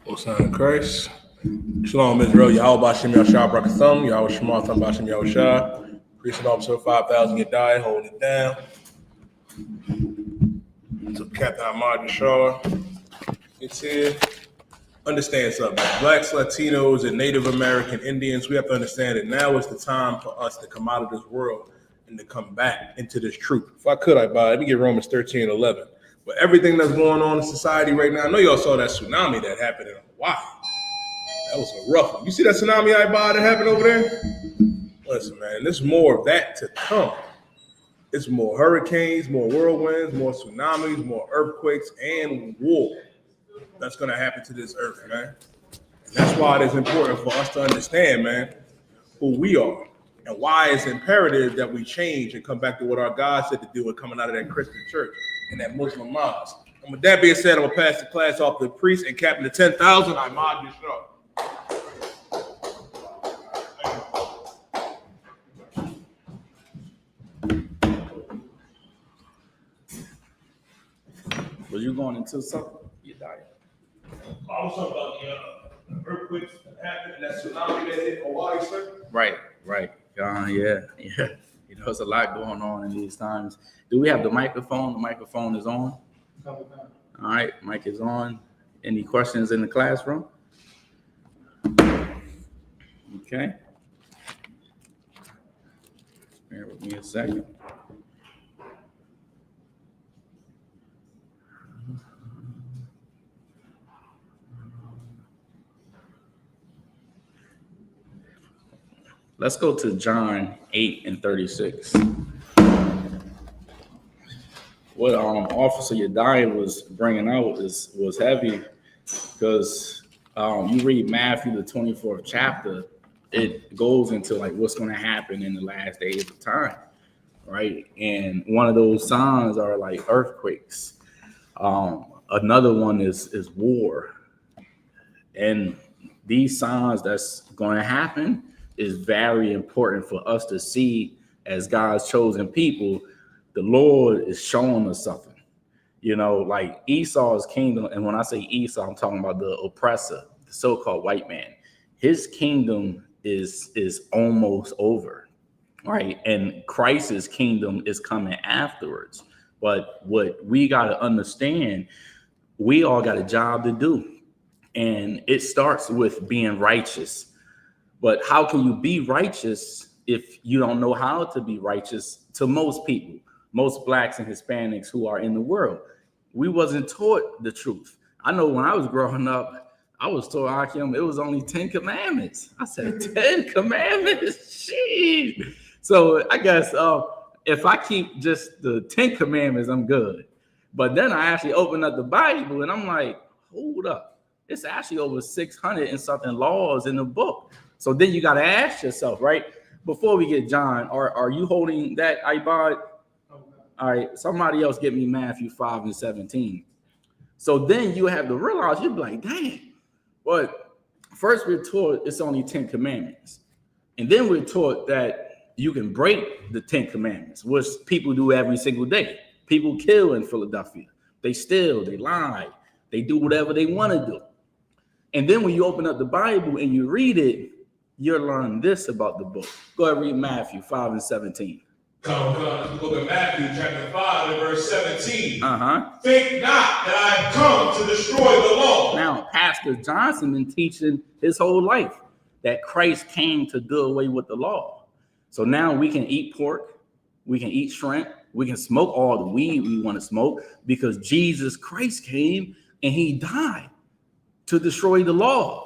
What's on Christ? Shalom, Israel. Yahweh Bashem Yashar Brakathum. Yahweh Shema Thum Bashem Yahushua. Priest and officer 5,000 get died, holding it down. So Captain Imad Yashar gets here. Understand something. Blacks, Latinos, and Native American Indians, we have to understand that now is the time for us to come out of this world and to come back into this truth. If I could, let me get Romans 13:11. But everything that's going on in society right now, I know y'all saw that tsunami that happened in Hawaii. That was a rough one. You see that tsunami that happened over there? Listen, man, there's more of that to come. It's more hurricanes, more whirlwinds, more tsunamis, more earthquakes, and war that's going to happen to this earth, man. And that's why it is important for us to understand, man, who we are and why it's imperative that we change and come back to what our God said to do and coming out of that Christian church and that Muslim mosque. And with that being said, I'm going to pass the class off to the priest and captain of 10,000, Imad Yashar. Was you going into something? You died. I was talking about the earthquakes that happened and that tsunami that hit Hawaii, sir. Right. Yeah. You know, there's a lot going on in these times. Do we have the microphone? The microphone is on. All right, mic is on. Any questions in the classroom? Okay. Bear with me a second. Let's go to John 8:36. What Officer Yadiah was bringing out was heavy because you read Matthew, the 24th chapter, it goes into like what's going to happen in the last days of time, right? And one of those signs are like earthquakes. Another one is war. And these signs that's going to happen is very important for us to see as God's chosen people. The Lord is showing us something, you know, like Esau's kingdom. And when I say Esau, I'm talking about the oppressor, the so-called white man. His kingdom is almost over, right? And Christ's kingdom is coming afterwards. But what we got to understand, we all got a job to do. And it starts with being righteous. But how can you be righteous if you don't know how to be righteous? To most people, most blacks and Hispanics who are in the world, we wasn't taught the truth. I know when I was growing up, I was told, Akim, it was only 10 commandments. I said, 10 commandments? Jeez. So I guess if I keep just the 10 commandments, I'm good. But then I actually opened up the Bible and I'm like, hold up. It's actually over 600 and something laws in the book. So then you got to ask yourself, right? Before we get John, are you holding that, Ibad? All right, somebody else get me Matthew 5:17. So then you have to realize, you'll be like, dang. But first we're taught it's only 10 commandments. And then we're taught that you can break the 10 commandments, which people do every single day. People kill in Philadelphia. They steal, they lie, they do whatever they want to do. And then when you open up the Bible and you read it, you'll learn this about the book. Go ahead and read Matthew 5:17. Come. The book of Matthew, chapter 5, and verse 17. Think not that I have come to destroy the law. Now, Pastor Johnson been teaching his whole life that Christ came to do away with the law. So now we can eat pork, we can eat shrimp, we can smoke all the weed we want to smoke because Jesus Christ came and he died to destroy the law.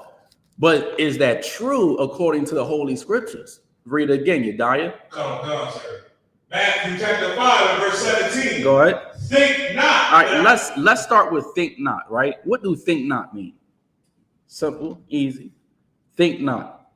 But is that true according to the Holy Scriptures? Read it again, Yadiah. Come, sir. Matthew chapter 5 and verse 17. Go ahead. Think not. All right, let's start with think not, right? What do think not mean? Simple, easy. Think not.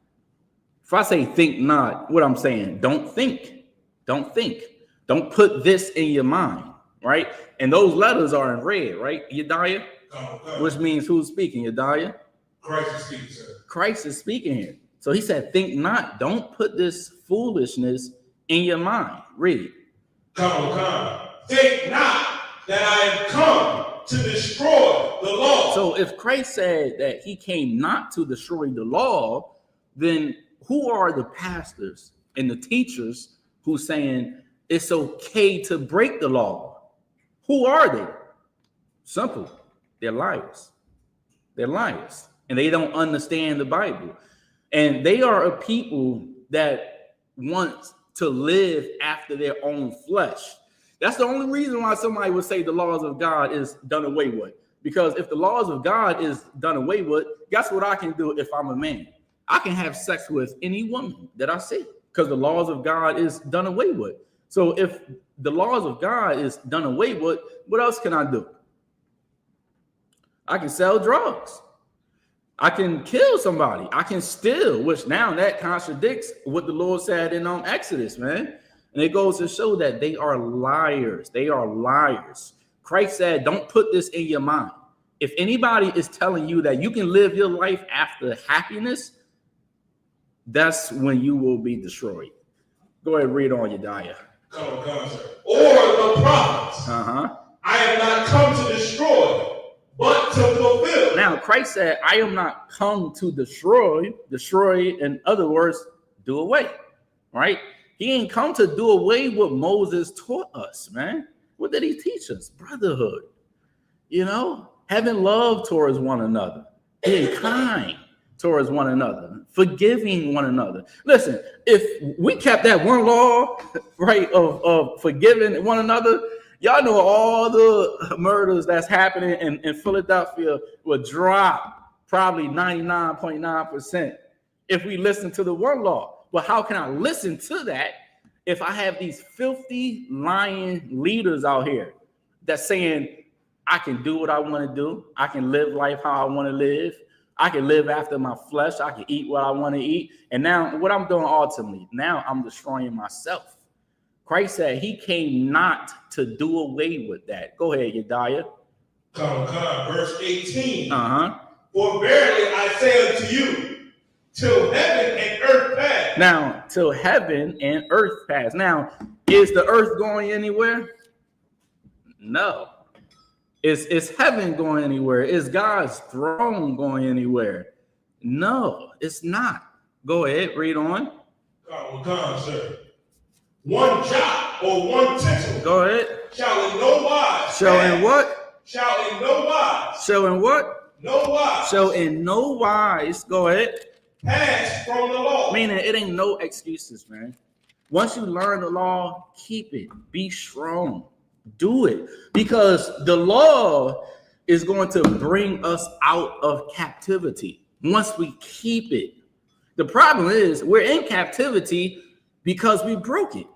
If I say think not, what I'm saying, don't think. Don't think. Don't put this in your mind, right? And those letters are in red, right, Yadiah? Come. Which means who's speaking, Yadiah? Christ is speaking, sir. Christ is speaking here. So he said, think not. Don't put this foolishness in your mind. Read. Come. Think not that I am come to destroy the law. So if Christ said that he came not to destroy the law, then who are the pastors and the teachers who saying it's okay to break the law? Who are they? Simple. They're liars. They're liars. And they don't understand the Bible. And they are a people that want to live after their own flesh. That's the only reason why somebody would say the laws of God is done away with. Because if the laws of God is done away with, guess what I can do if I'm a man? I can have sex with any woman that I see because the laws of God is done away with. So if the laws of God is done away with, what else can I do? I can sell drugs. I can kill somebody. I can steal, which now that contradicts what the Lord said in Exodus, man. And it goes to show that they are liars. They are liars. Christ said, don't put this in your mind. If anybody is telling you that you can live your life after happiness, that's when you will be destroyed. Go ahead and read on, Yediah. Come on, sir. Or the prophets. I am not come to destroy, but to fulfill. Now, Christ said, I am not come to destroy. Destroy, in other words, do away, right? He ain't come to do away what Moses taught us, man. What did he teach us? Brotherhood, having love towards one another, being kind towards one another, forgiving one another. Listen, if we kept that one law, right, of forgiving one another, y'all know all the murders that's happening in Philadelphia would drop probably 99.9% if we listen to the one law. But how can I listen to that if I have these filthy, lying leaders out here that's saying, I can do what I want to do. I can live life how I want to live. I can live after my flesh. I can eat what I want to eat. And now what I'm doing ultimately, now I'm destroying myself. Christ said he came not to do away with that. Go ahead, Yediah. Come, verse 18. For verily I say unto you, till heaven and earth pass. Now, till heaven and earth pass. Now, is the earth going anywhere? No. Is heaven going anywhere? Is God's throne going anywhere? No, it's not. Go ahead, read on. Come, sir. One jot or one tittle. Go ahead. Shall in no wise. Shall in what? Shall in no wise. Shall in what? No wise. Shall in no wise. Go ahead. Pass from the law. Meaning it ain't no excuses, man. Once you learn the law, keep it. Be strong. Do it. Because the law is going to bring us out of captivity once we keep it. The problem is we're in captivity because we broke it.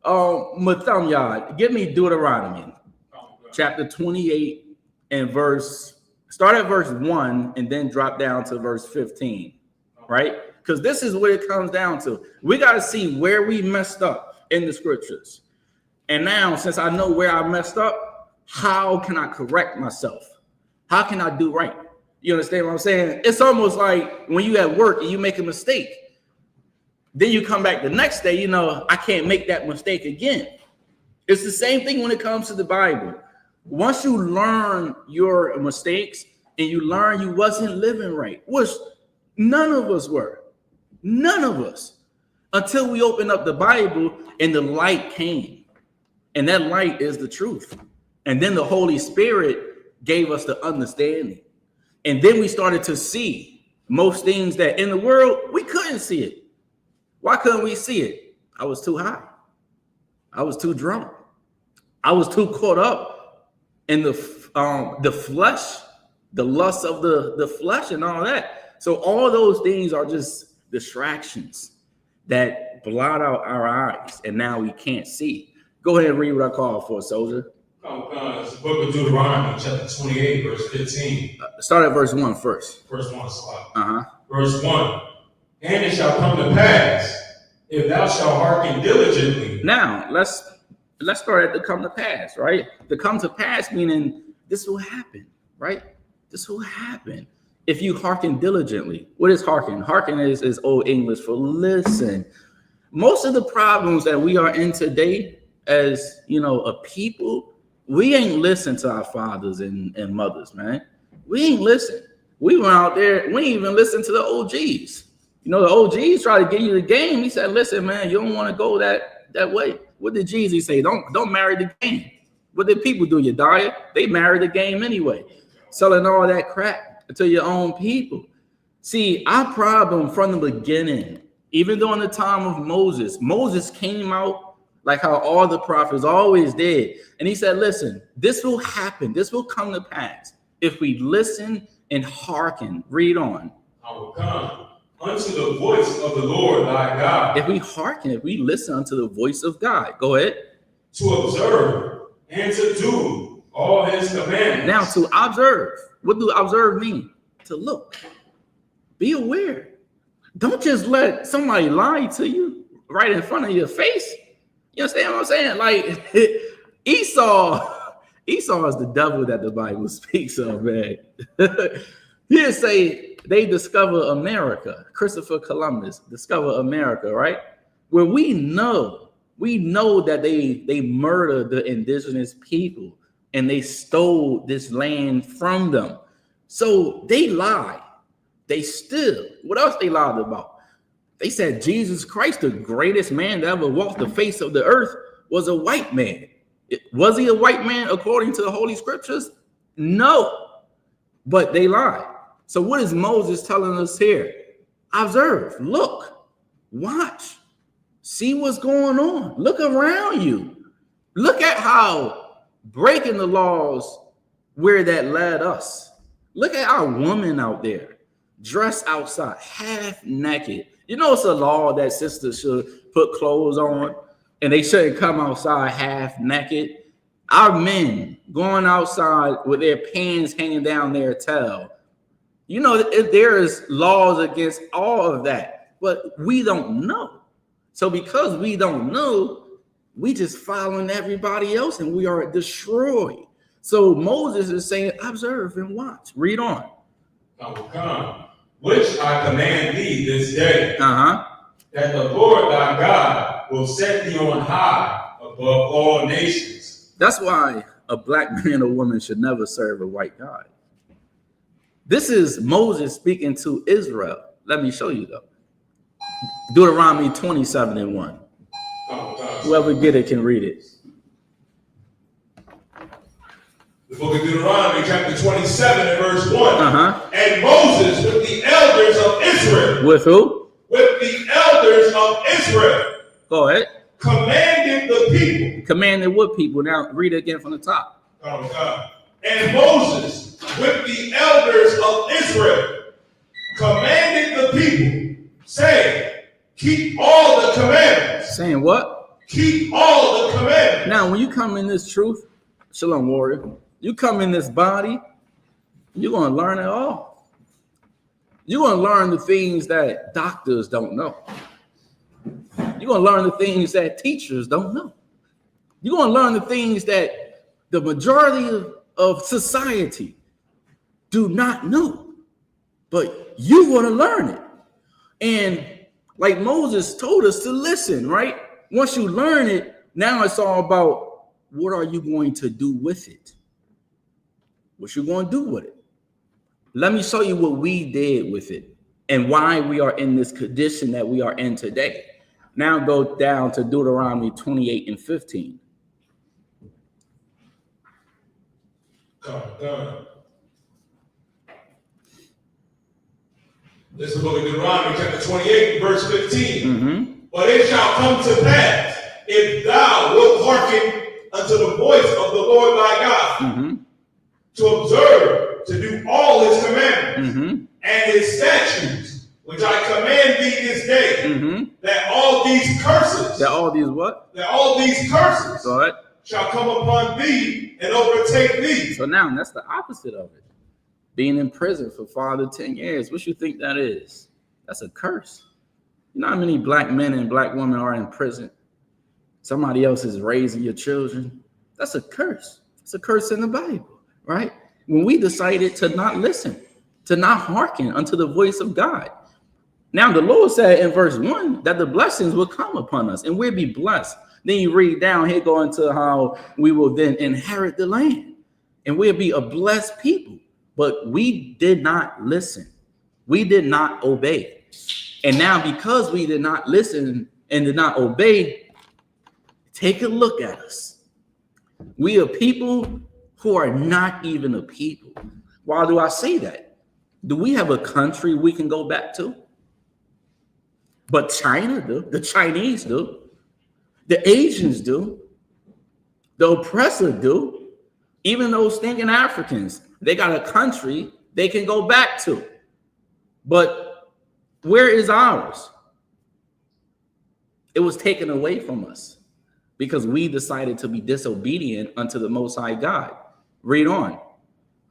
StreamYard, give me Deuteronomy chapter 28 and start at verse 1 and then drop down to verse 15, right? Because this is what it comes down to. We got to see where we messed up in the scriptures. And now, since I know where I messed up, how can I correct myself? How can I do right? You understand what I'm saying? It's almost like when you at work and you make a mistake. Then you come back the next day, I can't make that mistake again. It's the same thing when it comes to the Bible. Once you learn your mistakes and you learn you wasn't living right, which none of us were. None of us. Until we opened up the Bible and the light came. And that light is the truth. And then the Holy Spirit gave us the understanding. And then we started to see most things that in the world, we couldn't see it. Why couldn't we see it? I was too high. I was too drunk. I was too caught up in the flesh, the lust of the flesh and all that. So all those things are just distractions that blot out our eyes. And now we can't see. Go ahead and read what I called for, soldier. It's the book of Deuteronomy, chapter 28, verse 15. Start at verse 1 first. Verse 1, slide. Verse 1. And it shall come to pass, if thou shalt hearken diligently. Now, let's start at the come to pass, right? The come to pass meaning this will happen, right? This will happen if you hearken diligently. What is hearken? Hearken is Old English for listen. Most of the problems that we are in today as, a people, we ain't listen to our fathers and mothers, man. We ain't listen. We went out there, we ain't even listen to the OGs. You know, the OGs try to give you the game. He said, listen, man, you don't want to go that way. What did Jesus say? Don't marry the game. What did people do? You die? They marry the game anyway. Selling all that crap to your own people. See, our problem from the beginning, even during the time of Moses came out like how all the prophets always did. And he said, listen, this will happen. This will come to pass if we listen and hearken. Read on. I will come unto the voice of the Lord thy God. If we hearken, if we listen unto the voice of God. Go ahead. To observe and to do all his commandments. Now, to observe. What do observe mean? To look. Be aware. Don't just let somebody lie to you right in front of your face. You understand what I'm saying? Like Esau is the devil that the Bible speaks of, man. Here say they discover America. Christopher Columbus discovered America, right? Where we know that they murdered the indigenous people and they stole this land from them. So they lied. They steal. What else they lied about? They said Jesus Christ, the greatest man that ever walked the face of the earth, was a white man. Was he a white man according to the Holy Scriptures? No, but they lied. So what is Moses telling us here? Observe, look, watch, see what's going on. Look around you. Look at how breaking the laws where that led us. Look at our women out there dressed outside, half naked. You know, it's a law that sisters should put clothes on and they shouldn't come outside half naked. Our men going outside with their pants hanging down their tail. You know, there is laws against all of that, but we don't know. So because we don't know, we just following everybody else and we are destroyed. So Moses is saying, observe and watch. Read on. I will come, which I command thee this day, that the Lord thy God will set thee on high above all nations. That's why a black man or woman should never serve a white God. This is Moses speaking to Israel. Let me show you though. Deuteronomy 27:1. Whoever get it can read it. The book of Deuteronomy, chapter 27 and verse 1. And Moses with the elders of Israel. With who? With the elders of Israel. Go ahead. Commanded the people. Commanded what people? Now read it again from the top. And Moses with the elders of Israel commanded the people, saying, keep all the commandments. Saying what? Keep all the commandments. Now, when you come in this truth, Shalom warrior, you come in this body, you're going to learn it all. You're going to learn the things that doctors don't know. You're going to learn the things that teachers don't know. You're going to learn the things that the majority of society do not know. But you're going to learn it. And like Moses told us to listen, right? Once you learn it, now it's all about what are you going to do with it? What you going to do with it? Let me show you what we did with it and why we are in this condition that we are in today. Now go down to Deuteronomy 28 and 15. This is the book of Deuteronomy, chapter 28, verse 15. But it shall come to pass, if thou wilt hearken unto the voice of the Lord thy God, to observe, to do all his commandments and his statutes, which I command thee this day, that all these curses, that all these what? That all these curses shall come upon thee and overtake thee. So now that's the opposite of it. Being in prison for 5 to 10 years. What you think that is? That's a curse. You know how many black men and black women are in prison? Somebody else is raising your children. That's a curse. It's a curse in the Bible, right? When we decided to not listen, to not hearken unto the voice of God. Now the Lord said in verse 1 that the blessings will come upon us and we'll be blessed. Then you read down here, go into how we will then inherit the land and we'll be a blessed people. But we did not listen. We did not obey. And now because we did not listen and did not obey, take a look at us. We are people who are not even a people. Why do I say that? Do we have a country we can go back to? But China do. The Chinese do. The Asians do. The oppressor do. Even those stinking Africans, they got a country they can go back to. But where is ours? It was taken away from us because we decided to be disobedient unto the Most High God. Read on.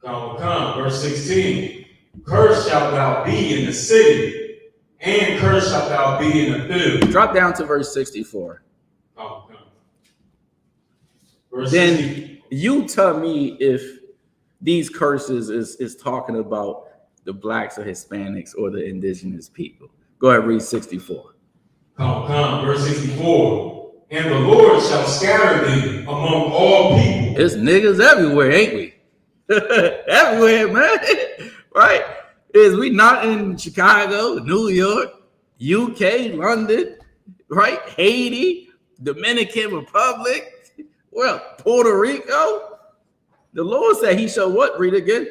Come, verse 16. Cursed shalt thou be in the city, and cursed shalt thou be in the field. Drop down to verse 64. Come. Verse Then 60. you tell me if these curses is talking about the blacks or Hispanics or the indigenous people. Go ahead, read 64. Come, verse 64. And the Lord shall scatter thee among all people. It's niggas everywhere, ain't we? Everywhere, man. Right? Is we not in Chicago, New York, UK, London, right? Haiti, Dominican Republic, well, Puerto Rico. The Lord said he shall what? Read again.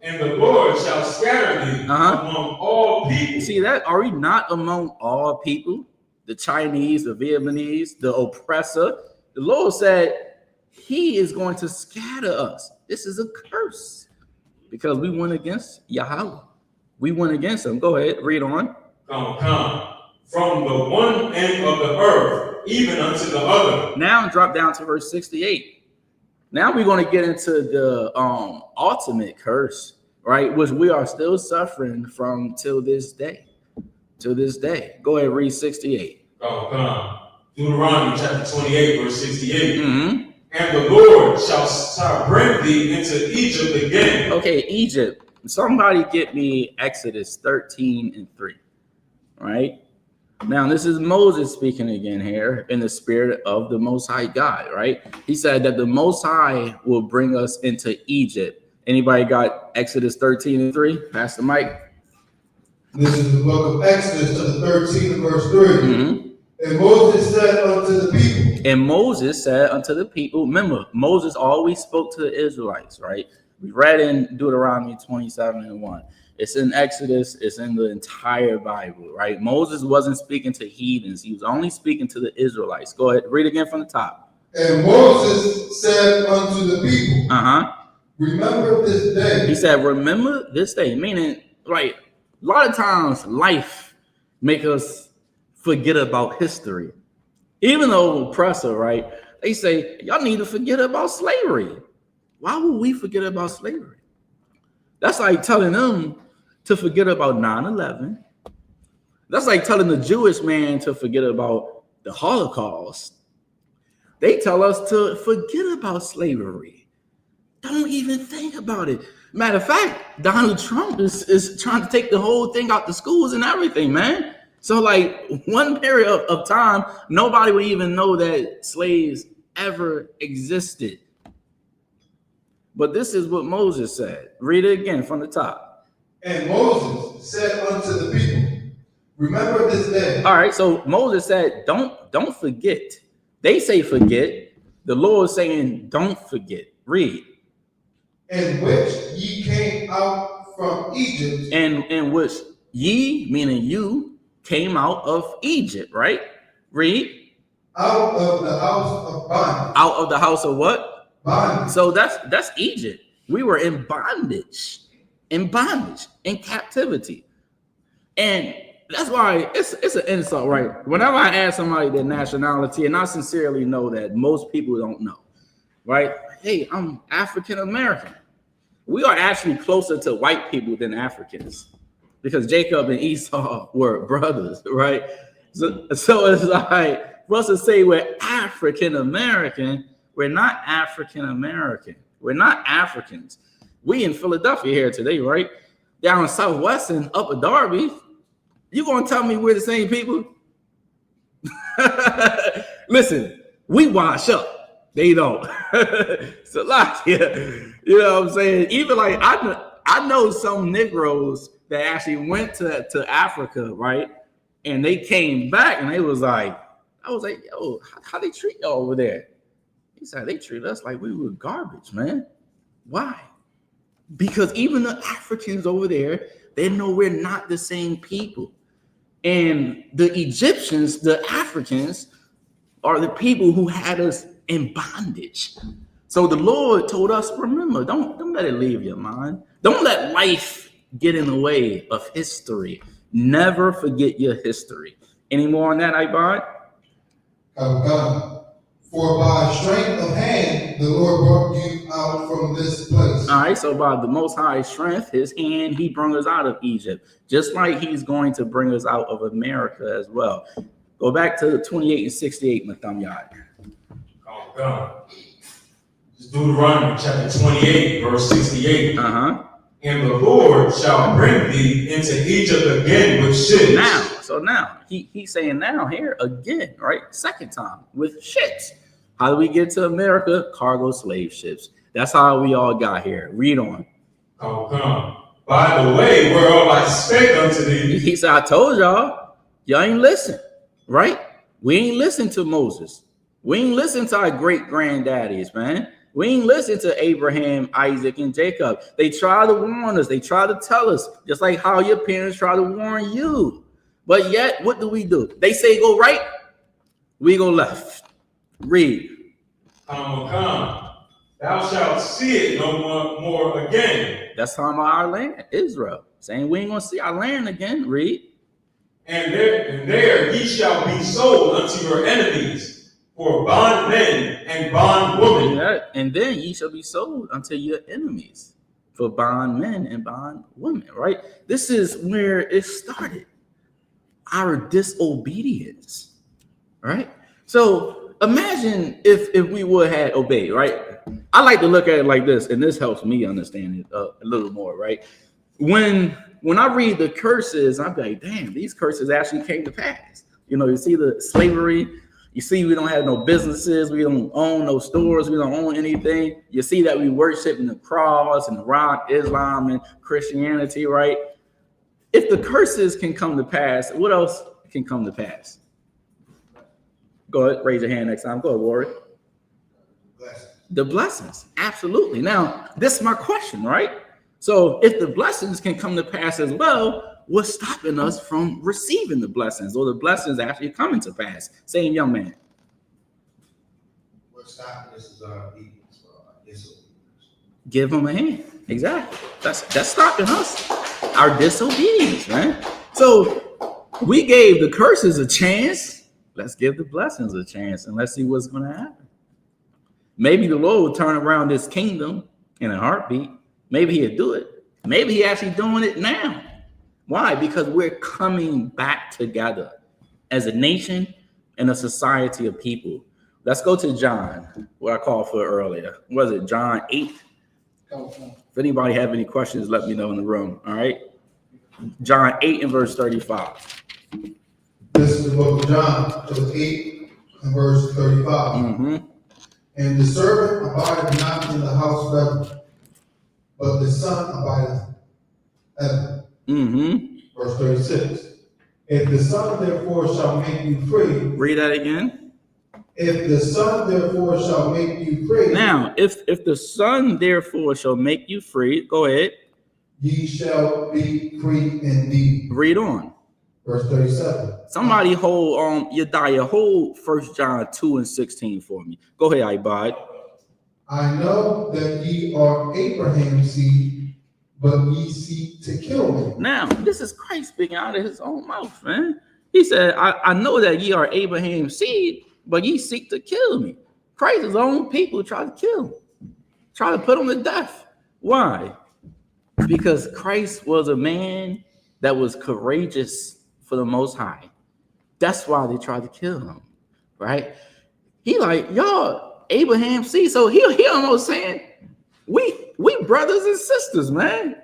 And the Lord shall scatter thee among all people. See that? Are we not among all people? The Chinese, the Vietnamese, the oppressor. The Lord said he is going to scatter us. This is a curse because we went against Yahweh. We went against him. Go ahead, read on. Come. From the one end of the earth, even unto the other. Now drop down to verse 68. Now we're going to get into the ultimate curse, right? Which we are still suffering from till this day. To this day. Go ahead, read 68. Come. Deuteronomy chapter 28, verse 68. Mm-hmm. And the Lord shall bring thee into Egypt again. Okay, Egypt. Somebody get me Exodus 13:3. Right? Now, this is Moses speaking again here in the spirit of the Most High God, right? He said that the Most High will bring us into Egypt. Anybody got Exodus 13:3? Pass the mic. This is the book of Exodus, chapter 13, verse 3. Mm-hmm. And Moses said unto the people. And Moses said unto the people, remember, Moses always spoke to the Israelites, right? We read in Deuteronomy 27:1. It's in Exodus. It's in the entire Bible, right? Moses wasn't speaking to heathens. He was only speaking to the Israelites. Go ahead. Read again from the top. And Moses said unto the people, remember this day. He said, remember this day, meaning, right, a lot of times life make us forget about history. Even though oppressor, right, they say, y'all need to forget about slavery. Why would we forget about slavery? That's like telling them to forget about 9/11. That's like telling the Jewish man to forget about the Holocaust. They tell us to forget about slavery. Don't even think about it. Matter of fact, Donald Trump is trying to take the whole thing out the schools and everything, man. So like one period of time, nobody would even know that slaves ever existed. But this is what Moses said. Read it again from the top. And Moses said unto the people, remember this day. All right, so Moses said, don't forget. They say forget. The Lord is saying, don't forget. Read. In which ye came out from Egypt. And in which ye, meaning you, came out of Egypt, right? Read. Out of the house of bondage. Out of the house of what? Bondage. So that's Egypt. We were in bondage, in captivity. And that's why it's an insult, right? Whenever I ask somebody their nationality, and I sincerely know that most people don't know, right? Hey, I'm African American. We are actually closer to white people than Africans because Jacob and Esau were brothers, right? So it's like for us to say we're African American, we're not African American. We're not Africans. We in Philadelphia here today, right? Down in Southwest and Upper Darby. You gonna tell me we're the same people? Listen, We wash up. They don't. So like, yeah, you know what I'm saying? Even like I know some Negroes that actually went to Africa, right? And they came back and they was like, I was like, yo, how they treat y'all over there? He said, they treat us like we were garbage, man. Why? Because even the Africans over there, they know we're not the same people. And the Egyptians, the Africans, are the people who had us in bondage. So the Lord told us, remember, don't let it leave your mind. Don't let life get in the way of history. Never forget your history. Any more on that, Ibad? For by strength of hand, the Lord brought you out from this place. All right, so by the Most High strength, his hand, he brought us out of Egypt, just like he's going to bring us out of America as well. Go back to 28 and 68, Yashar. Oh, God. It's Deuteronomy chapter 28, verse 68. And the Lord shall bring thee into Egypt again with ships. Now, he's saying now here again, right? Second time with ships. How do we get to America? Cargo slave ships. That's how we all got here. Read on. Oh, come. By the way, whereof I spake unto thee. He said, I told y'all ain't listen, right? We ain't listen to Moses. We ain't listen to our great granddaddies, man. We ain't listen to Abraham, Isaac, and Jacob. They try to warn us. They try to tell us, just like how your parents try to warn you. But yet, what do? They say go right, we go left. Read. Come. Thou shalt see it no more again. That's talking about our land, Israel. Saying we ain't going to see our land again. Read. And there ye shall be sold unto your enemies for bondmen and bondwomen. Yeah, and then ye shall be sold unto your enemies for bondmen and bondwomen, right? This is where it started. Our disobedience, right? So imagine if we would have obeyed, right? I like to look at it like this, and this helps me understand it a little more, right? When I read the curses, I'm like, damn, these curses actually came to pass. You know, you see the slavery, you see we don't have no businesses, we don't own no stores, we don't own anything. You see that we worship in the cross and the rock, Islam and Christianity, right? If the curses can come to pass, what else can come to pass? Go ahead, raise your hand next time. Go ahead, Warwick. The blessings, absolutely. Now, this is my question, right? So if the blessings can come to pass as well, what's stopping us from receiving the blessings or the blessings actually coming to pass? Same young man. What's stopping us is our obedience. Give them a hand. Exactly. That's stopping us. Our disobedience, right? So we gave the curses a chance. Let's give the blessings a chance and let's see what's going to happen. Maybe the Lord will turn around this kingdom in a heartbeat. Maybe he'll do it. Maybe he's actually doing it now. Why? Because we're coming back together as a nation and a society of people. Let's go to John, what I called for earlier. Was it John 8? If anybody have any questions, let me know in the room. All right. John 8 and verse 35. This is the book of John, chapter 8 and verse 35. And the servant abideth not in the house forever, but the Son abideth ever. Verse 36. If the Son therefore shall make you free. Read that again. If the Son therefore shall make you free. Now, if the Son therefore shall make you free, go ahead. Ye shall be free indeed. Read on. Verse 37. Somebody hold Yadiah, hold 1 John 2 and 16 for me. Go ahead, Ibad. I know that ye are Abraham's seed, but ye seek to kill me. Now, this is Christ speaking out of his own mouth, man. He said, I know that ye are Abraham's seed, but ye seek to kill me. Christ's own people try to kill him, try to put him to death. Why? Because Christ was a man that was courageous for the Most High. That's why they tried to kill him, right? He like, y'all, Abraham's seed. So he almost saying, we brothers and sisters, man.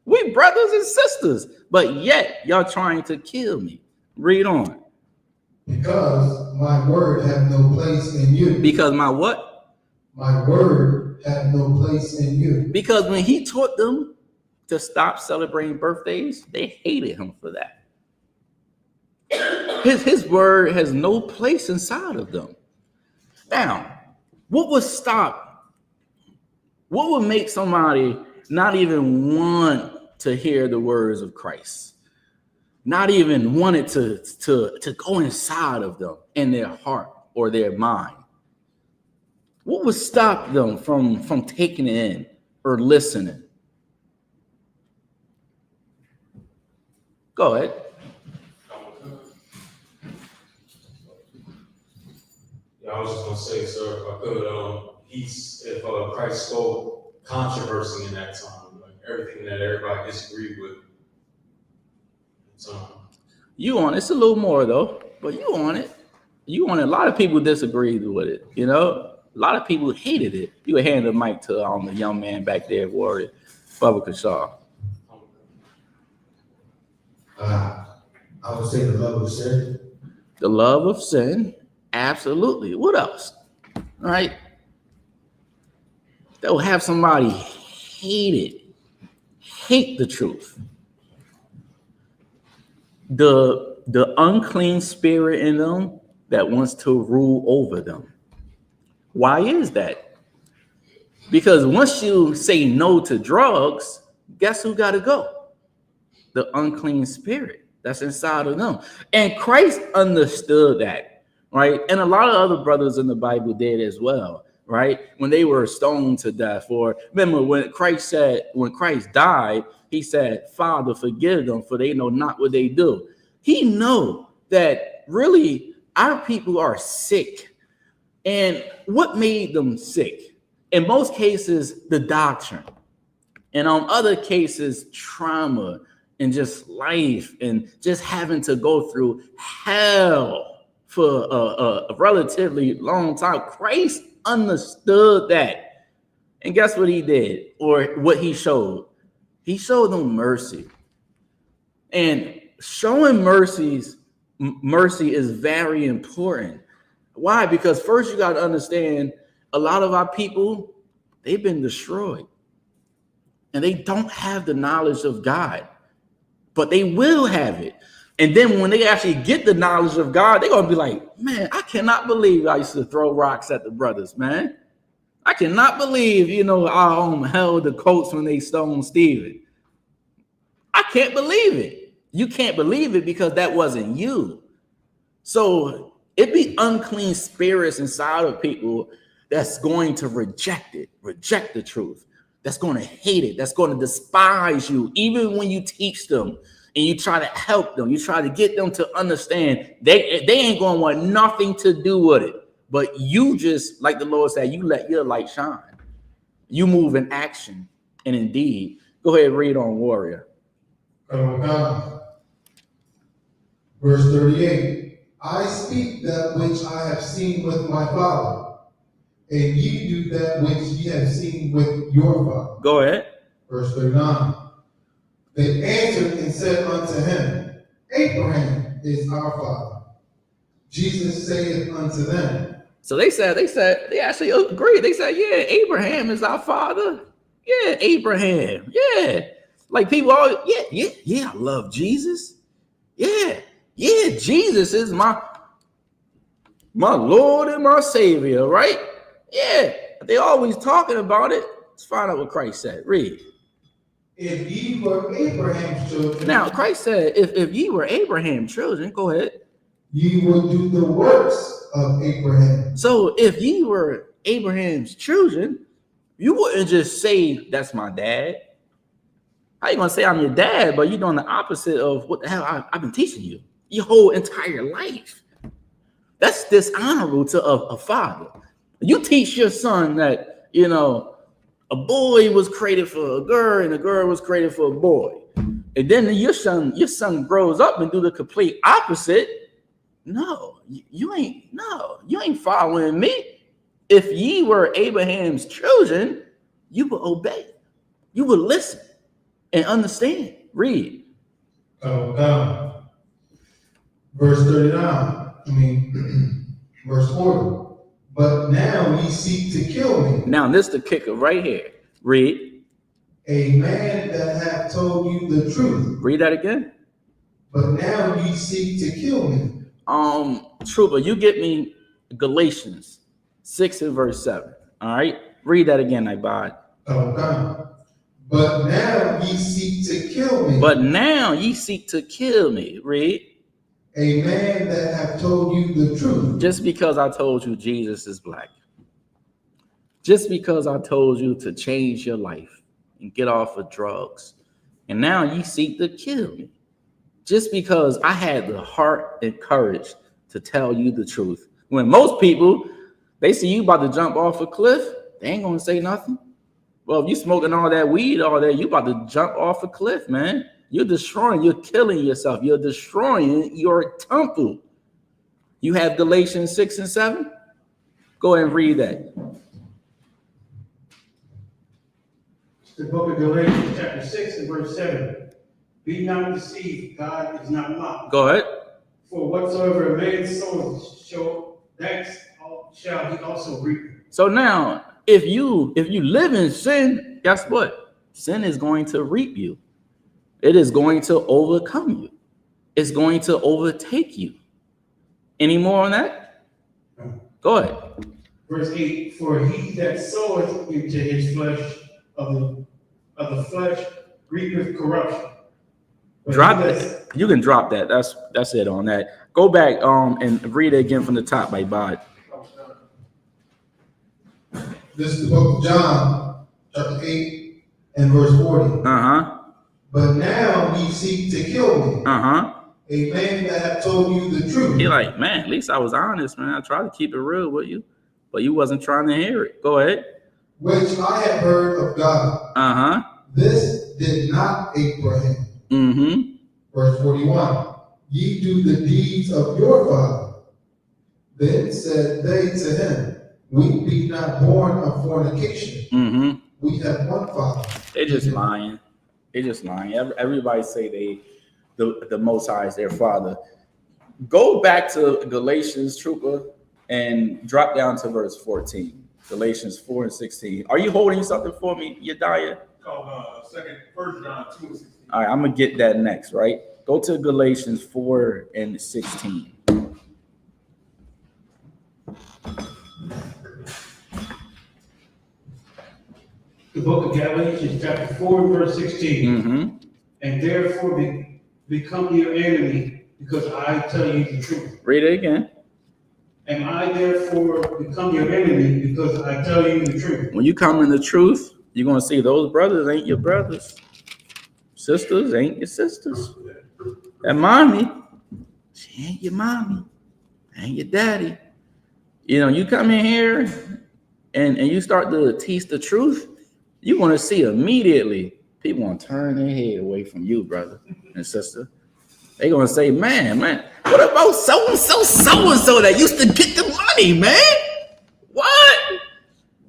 We brothers and sisters, but yet y'all trying to kill me. Read on. Because my word have no place in you. Because my what? My word have no place in you. Because when he taught them to stop celebrating birthdays, they hated him for that. His word has no place inside of them. Now, what would make somebody not even want to hear the words of Christ? Not even want it to go inside of them in their heart or their mind? What would stop them from taking it in or listening? Go ahead. Yeah, I was just gonna say, sir, if I could, if Christ stole controversy in that time, like everything that everybody disagreed with. You on it. It's a little more though, but you on it. You on it. A lot of people disagreed with it. You know, a lot of people hated it. You would hand the mic to the young man back there, Warrior, Bubba Kashaw. I would say the love of sin. The love of sin, absolutely. What else? All right. They'll have somebody hate the truth. The unclean spirit in them that wants to rule over them. Why is that? Because once you say no to drugs, guess who got to go? The unclean spirit that's inside of them. And Christ understood that, right? And a lot of other brothers in the Bible did as well, right? When they were stoned to death, or remember when Christ died, he said, Father, forgive them, for they know not what they do. He knew that really our people are sick. And what made them sick? In most cases, the doctrine. And on other cases, trauma and just life and just having to go through hell for a relatively long time. Christ understood that. And guess what he did, or what he showed? He showed them mercy. And showing mercy is very important. Why? Because first you got to understand, a lot of our people, they've been destroyed. And they don't have the knowledge of God. But they will have it. And then when they actually get the knowledge of God, they're going to be like, man, I cannot believe I used to throw rocks at the brothers, man. I cannot believe, I held the coats when they stoned Stephen. I can't believe it. You can't believe it because that wasn't you. So it be unclean spirits inside of people that's going to reject the truth. That's going to hate it. That's going to despise you. Even when you teach them and you try to help them, you try to get them to understand, they ain't going to want nothing to do with it. But you just, like the Lord said, you let your light shine. You move in action and in deed. Go ahead and read on, Warrior. Verse 38. I speak that which I have seen with my Father, and ye do that which ye have seen with your father. Go ahead. Verse 39. They answered and said unto him, Abraham is our father. Jesus saith unto them. So they actually agreed. They said, yeah, Abraham is our father. Yeah, Abraham. Yeah. Like people always, yeah, I love Jesus. Yeah, Jesus is my Lord and my Savior, right? Yeah, they always talking about it. Let's find out what Christ said. Read. If ye were Abraham's children. Now, Christ said, if ye were Abraham's children, go ahead. Ye would do the works of Abraham. So if ye were Abraham's children, you wouldn't just say, that's my dad. How you going to say I'm your dad, but you're doing the opposite of what the hell I've been teaching you your whole entire life? That's dishonorable to a father. You teach your son that, a boy was created for a girl and a girl was created for a boy. And then your son grows up and do the complete opposite. No, you ain't following me. If ye were Abraham's children, you would obey. You would listen and understand. Read. Verse 39. verse 40. But now ye seek to kill me. Now this the kicker right here. Read. A man that hath told you the truth. Read that again. But now ye seek to kill me. Trooper, you get me Galatians 6 and verse 7. All right. Read that again, Ibad. Okay. But now ye seek to kill me. But now ye seek to kill me. Read. A man that hath told you the truth. Just because I told you Jesus is black. Just because I told you to change your life and get off of drugs. And now ye seek to kill me. Just because I had the heart and courage to tell you the truth. When most people, they see you about to jump off a cliff, they ain't gonna say nothing. Well, if you smoking all that weed all day, you about to jump off a cliff, man. You're destroying, you're killing yourself. You're destroying your temple. You have Galatians 6 and 7? Go ahead and read that. The book of Galatians, chapter 6 and verse 7. Be not deceived, God is not mocked. Go ahead. For whatsoever a man sows, that shall he also reap. So now, if you live in sin, guess what? Sin is going to reap you. It is going to overcome you. It's going to overtake you. Any more on that? Go ahead. Verse 8. For he that soweth into his flesh of the flesh reapeth corruption. Drop it. You can drop that. That's it on that. Go back and read it again from the top by Bod. This is the book of John, chapter 8 and verse 40. But now ye seek to kill me. A man that hath told you the truth. He like, man, at least I was honest, man. I tried to keep it real with you, but you wasn't trying to hear it. Go ahead. Which I have heard of God. This did not Abraham. Verse 41. Ye do the deeds of your father. Then said they to him, we be not born of fornication. We have one father. They just lying. They just lying. Everybody say the Most High is their father. Go back to Galatians, Trooper, and drop down to verse 14. Galatians 4 and 16. Are you holding something for me, Yediah? Called First John 2 and 16. All right, I'm gonna get that next, right? Go to Galatians 4 and 16. The book of Galatians, chapter 4, verse 16. And therefore become your enemy, because I tell you the truth. Read it again. And I therefore become your enemy, because I tell you the truth. When you come in the truth, you're gonna see those brothers ain't your brothers. Sisters ain't your sisters. And mommy, she ain't your mommy. Ain't your daddy. You know, you come in here and you start to teach the truth, you're going to see immediately people going to turn their head away from you, brother and sister. They're going to say, man, what about so-and-so that used to get the money, man? What?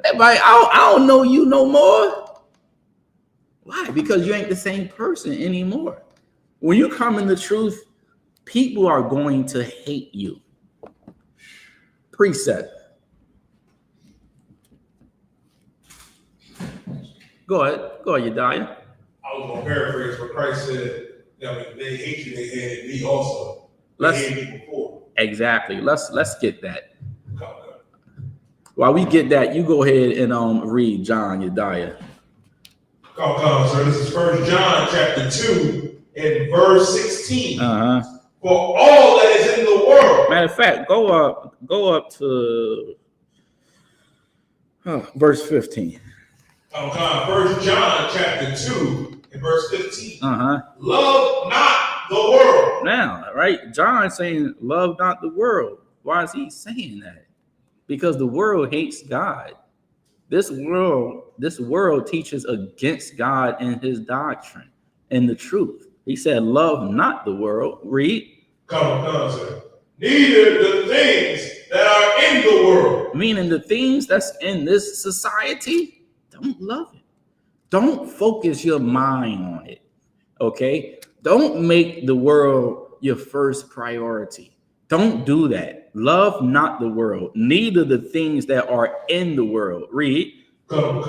Everybody, I don't know you no more. Why? Because you ain't the same person anymore. When you come in the truth, people are going to hate you. Precept. Go ahead, Yediah. I was going to paraphrase what Christ said. They hate you, they hated me also. They hated me before. Exactly. Let's get that. While we get that, you go ahead and read John, Yediah. Come, sir. This is First John chapter 2 and verse 16. For all that is in the world. Matter of fact, go up to verse 15. First John chapter 2 and verse 15. Love not the world. Now, right? John saying, love not the world. Why is he saying that? Because the world hates God. This world teaches against God and his doctrine and the truth. He said, love not the world. Read. Come, sir. Neither the things that are in the world. Meaning the things that's in this society, don't love it. Don't focus your mind on it. Okay? Don't make the world your first priority. Don't do that. Love not the world, neither the things that are in the world. Read. Come.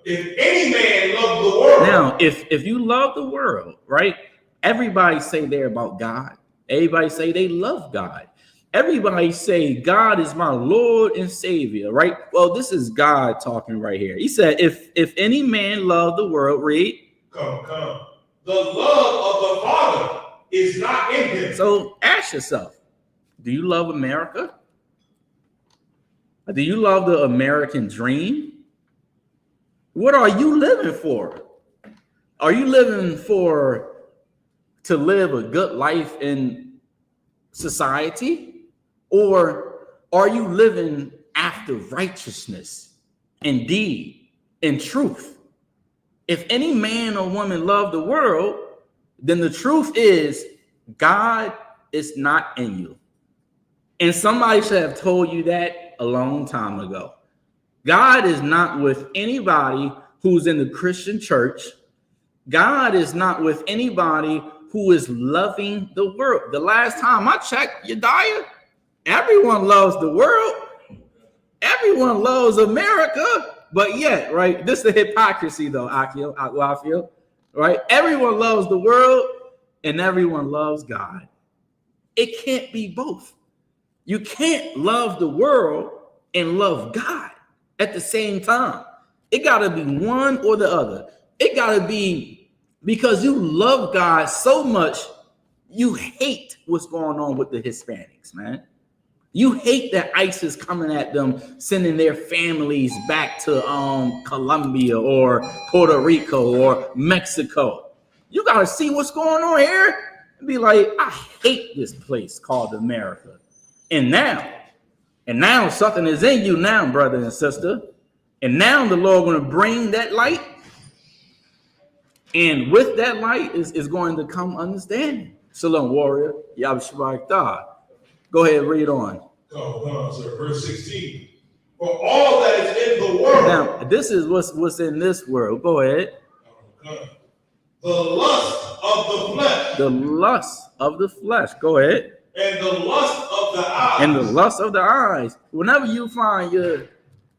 If any man love the world. Now, if you love the world, right? Everybody say they're about God. Everybody say they love God. Everybody say God is my Lord and Savior, right? Well, this is God talking right here. He said, if any man love the world, read. Come. The love of the Father is not in him. So ask yourself, do you love America? Do you love the American dream? What are you living for? Are you living to live a good life in society? Or are you living after righteousness and deed and truth? If any man or woman love the world, then the truth is God is not in you. And somebody should have told you that a long time ago. God is not with anybody who's in the Christian church. God is not with anybody who is loving the world. The last time I checked, Yediah, everyone loves the world. Everyone loves America. But yet, right, this is the hypocrisy, though, I feel, right? Everyone loves the world and everyone loves God. It can't be both. You can't love the world and love God at the same time. It got to be one or the other. It got to be because you love God so much, you hate what's going on with the Hispanics, man. You hate that ISIS coming at them, sending their families back to Colombia or Puerto Rico or Mexico. You got to see what's going on here and be like, I hate this place called America. And now something is in you now, brother and sister. And now the Lord going to bring that light. And with that light is going to come understanding. Shalom, warrior. YAHANNA. Go ahead, read on. Sir. Verse 16. For all that is in the world. Now, this is what's in this world. Go ahead. The lust of the flesh. The lust of the flesh. Go ahead. And the lust of the eyes. And the lust of the eyes. Whenever you find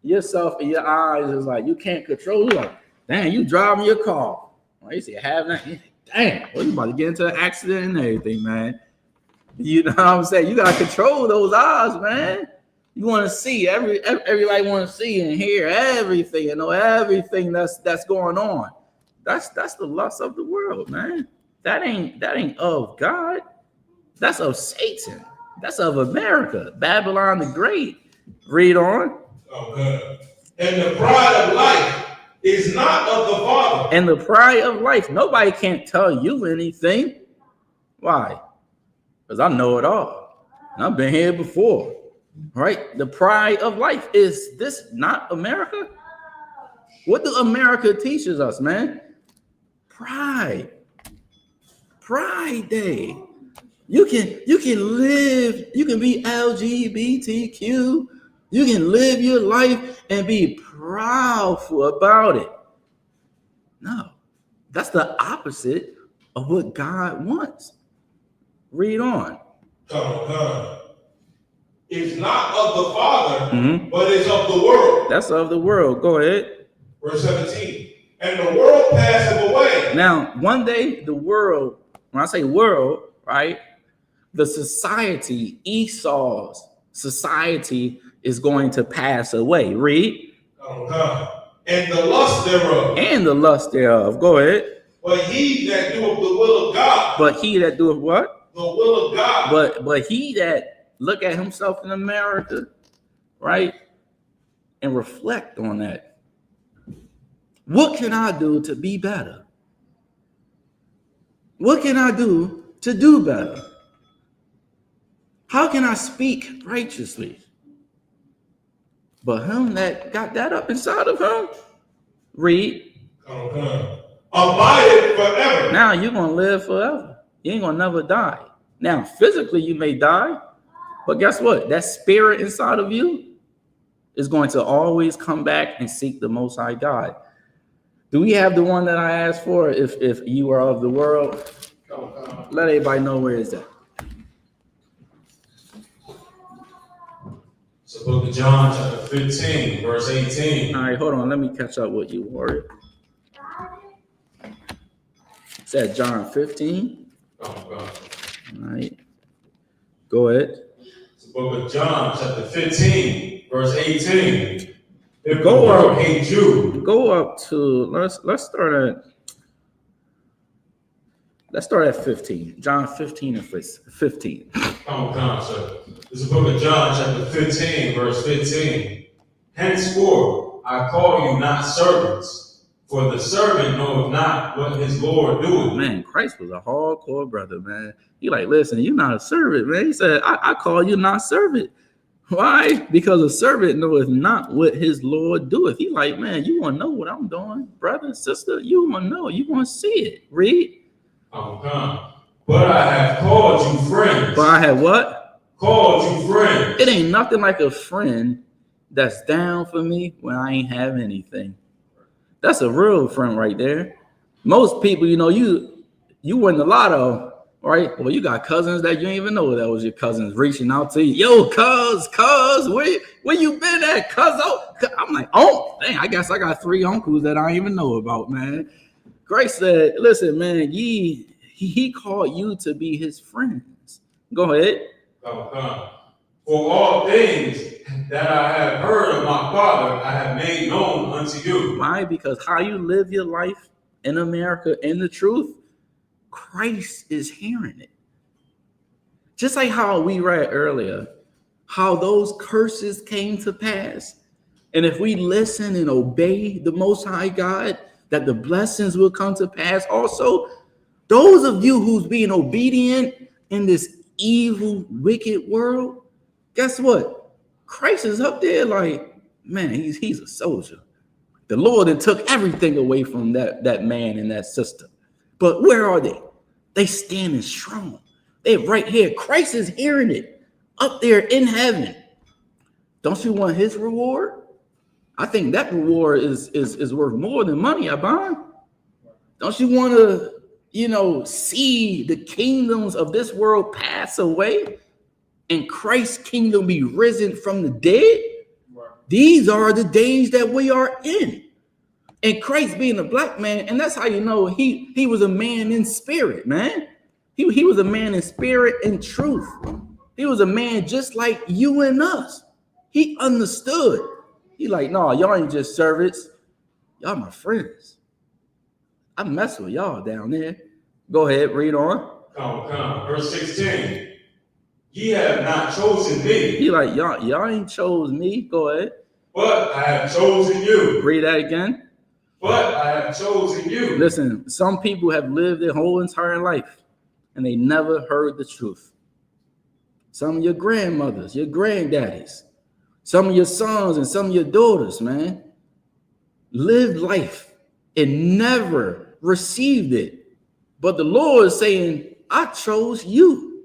yourself and your eyes is like you can't control, you're like, damn, you driving your car. Well, you see, have that. Damn, well, you about to get into an accident and everything, man. You know what I'm saying? You gotta control those eyes, man. You want to see everybody want to see and hear everything and know everything that's going on. That's the lust of the world, man. That ain't of God. That's of Satan. That's of America, Babylon the Great. Read on. Okay. And the pride of life is not of the Father. And the pride of life. Nobody can't tell you anything. Why? Because I know it all. And I've been here before. Right? The pride of life. Is this not America? What do America teaches us, man? Pride. Pride Day. You can live, you can be LGBTQ, you can live your life and be proud about it. No, that's the opposite of what God wants. Read on. It's not of the Father, but it's of the world. That's of the world. Go ahead. Verse 17. And the world passeth away. Now, one day the world, when I say world, right? The society, Esau's society, is going to pass away. Read. And the lust thereof. And the lust thereof. Go ahead. But he that doeth the will of God. But he that doeth what? The will of God. But he that look at himself in America, right? And reflect on that. What can I do to be better? What can I do to do better? How can I speak righteously? But him that got that up inside of him, read. Abide forever. Now you're going to live forever. You ain't going to never die. Now, physically you may die, but guess what? That spirit inside of you is going to always come back and seek the Most High God. Do we have the one that I asked for? If you are of the world, let everybody know where it's at. the book of John, chapter 15, verse 18. All right, hold on. Let me catch up with you, Warrior. It's at John 15. All right. Go ahead. It's the book of John, chapter 15, verse 18. If Go the world up. hates you, Go up to let's start at 15. John 15 and 15. come, sir. It's the book of John, chapter 15, verse 15. Henceforth, I call you not servants, for the servant knoweth not what his Lord doeth. Man, Christ was a hardcore brother, man. He like, listen, you're not a servant, man. He said, I call you not servant. Why? Because a servant knoweth not what his Lord doeth. He like, man, you want to know what I'm doing, brother, sister? You want to know. You want to see it. Read. Come. But I have called you friends. But I have what? Called you friends. It ain't nothing like a friend that's down for me when I ain't have anything. That's a real friend right there. Most people, you know, you win the lotto. Right? Well, you got cousins that you didn't even know that was your cousins reaching out to you. Yo, cuz, where you been at, cuz? I'm like, oh, dang, I guess I got 3 uncles that I don't even know about, man. Grace said, listen, man, he called you to be his friends. Go ahead. Come. For all things that I have heard of my Father, I have made known unto you. Why? Because how you live your life in America in the truth, Christ is hearing it. Just like how we read earlier, how those curses came to pass. And if we listen and obey the Most High God, that the blessings will come to pass. Also, those of you who's being obedient in this evil, wicked world, guess what? Christ is up there like, man, he's a soldier. The Lord had took everything away from that man and that sister. But where are they? They standing strong. They're right here. Christ is hearing it up there in heaven. Don't you want his reward? I think that reward is worth more than money, Abban. Don't you want to, see the kingdoms of this world pass away and Christ's kingdom be risen from the dead? These are the days that we are in. And Christ being a black man, and that's how you know he was a man in spirit, man. He was a man in spirit and truth. He was a man just like you and us. He understood. He like, no, y'all ain't just servants. Y'all my friends. I mess with y'all down there. Go ahead, read on. Come. Verse 16. Ye have not chosen me. He like, y'all ain't chose me. Go ahead. But I have chosen you. Read that again. But I have chosen you. Listen, some people have lived their whole entire life and they never heard the truth. Some of your grandmothers, your granddaddies, some of your sons and some of your daughters, man, lived life and never received it. But the Lord is saying, I chose you.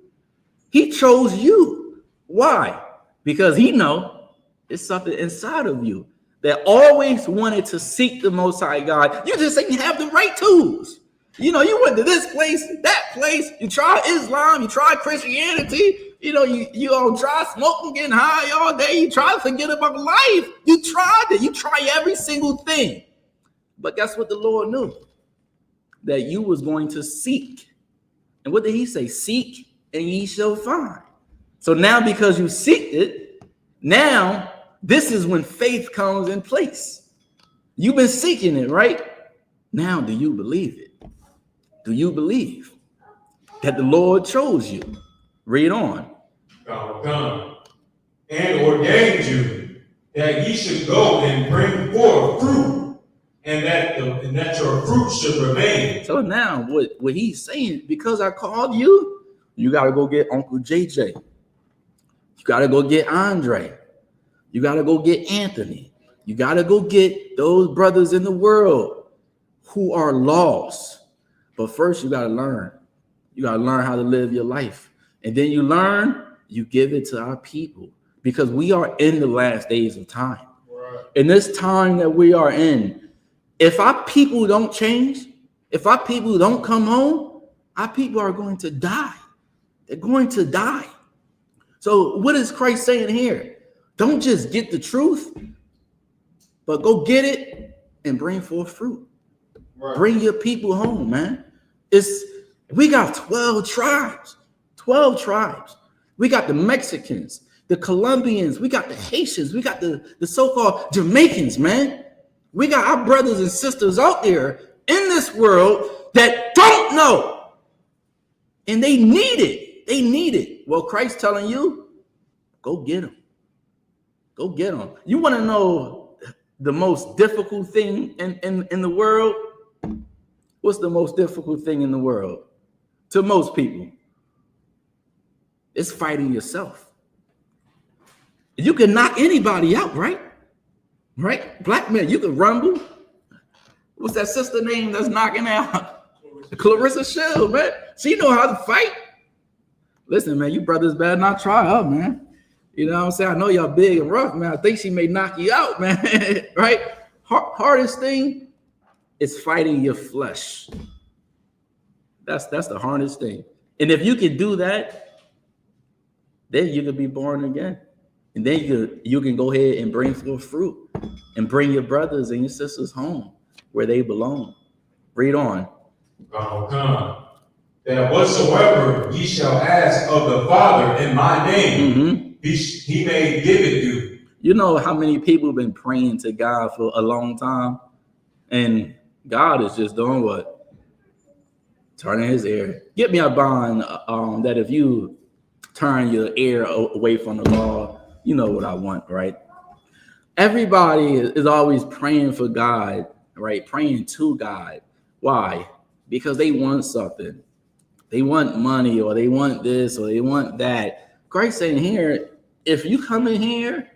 He chose you. Why? Because he know it's something inside of you that always wanted to seek the Most High God. You just didn't have the right tools. You went to this place, that place. You tried Islam, you tried Christianity. You don't try smoking, getting high all day. You try to forget about life. You tried it. You try every single thing. But guess what the Lord knew? That you was going to seek. And what did he say? Seek and ye shall find. So now because you seeked it, now this is when faith comes in place. You've been seeking it, right? Now, do you believe it? Do you believe that the Lord chose you? Read on. Come. And ordained you that ye should go and bring forth fruit, and that your fruit should remain. So now what he's saying, because I called you, you got to go get Uncle JJ. You got to go get Andre. You got to go get Anthony. You got to go get those brothers in the world who are lost. But first, you got to learn. You got to learn how to live your life. And then you learn, you give it to our people. Because we are in the last days of time. Right. In this time that we are in, if our people don't change, if our people don't come home, our people are going to die. They're going to die. So what is Christ saying here? Don't just get the truth, but go get it and bring forth fruit. Right. Bring your people home, man. We got 12 tribes. 12 tribes. We got the Mexicans, the Colombians, we got the Haitians, we got the so-called Jamaicans, man. We got our brothers and sisters out there in this world that don't know. And they need it. They need it. Well, Christ's telling you, go get them. Go get them. You want to know the most difficult thing in the world? What's the most difficult thing in the world? To most people, it's fighting yourself. You can knock anybody out, right? Right? Black men, you can rumble. What's that sister name that's knocking out? Clarissa Shield, man. She know how to fight. Listen, man, you brothers better not try her, man. You know what I'm saying? I know y'all big and rough, man. I think she may knock you out, man. Right? Hardest thing is fighting your flesh. That's the hardest thing. And if you can do that, then you can be born again. And then you can go ahead and bring forth fruit and bring your brothers and your sisters home where they belong. Read on. Come. That whatsoever ye shall ask of the Father in my name, he may give it you. You know how many people have been praying to God for a long time, and God is just doing what? Turning his ear. Get me a bond that if you turn your ear away from the law, you know what I want, right? Everybody is always praying for God, right? Praying to God. Why? Because they want something. They want money, or they want this, or they want that. Christ saying here, if you come in here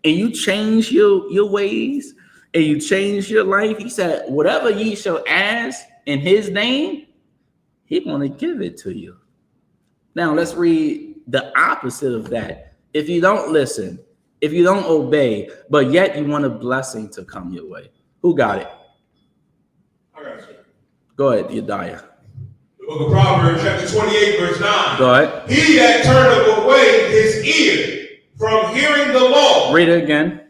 and you change your ways and you change your life, he said, whatever ye shall ask in his name, he's going to give it to you. Now let's read the opposite of that. If you don't listen, if you don't obey, but yet you want a blessing to come your way, who got it? I got you. Go ahead, Yediah. The book of Proverbs, chapter 28, verse 9. Go ahead. He that turneth away his ear from hearing the law. Read it again.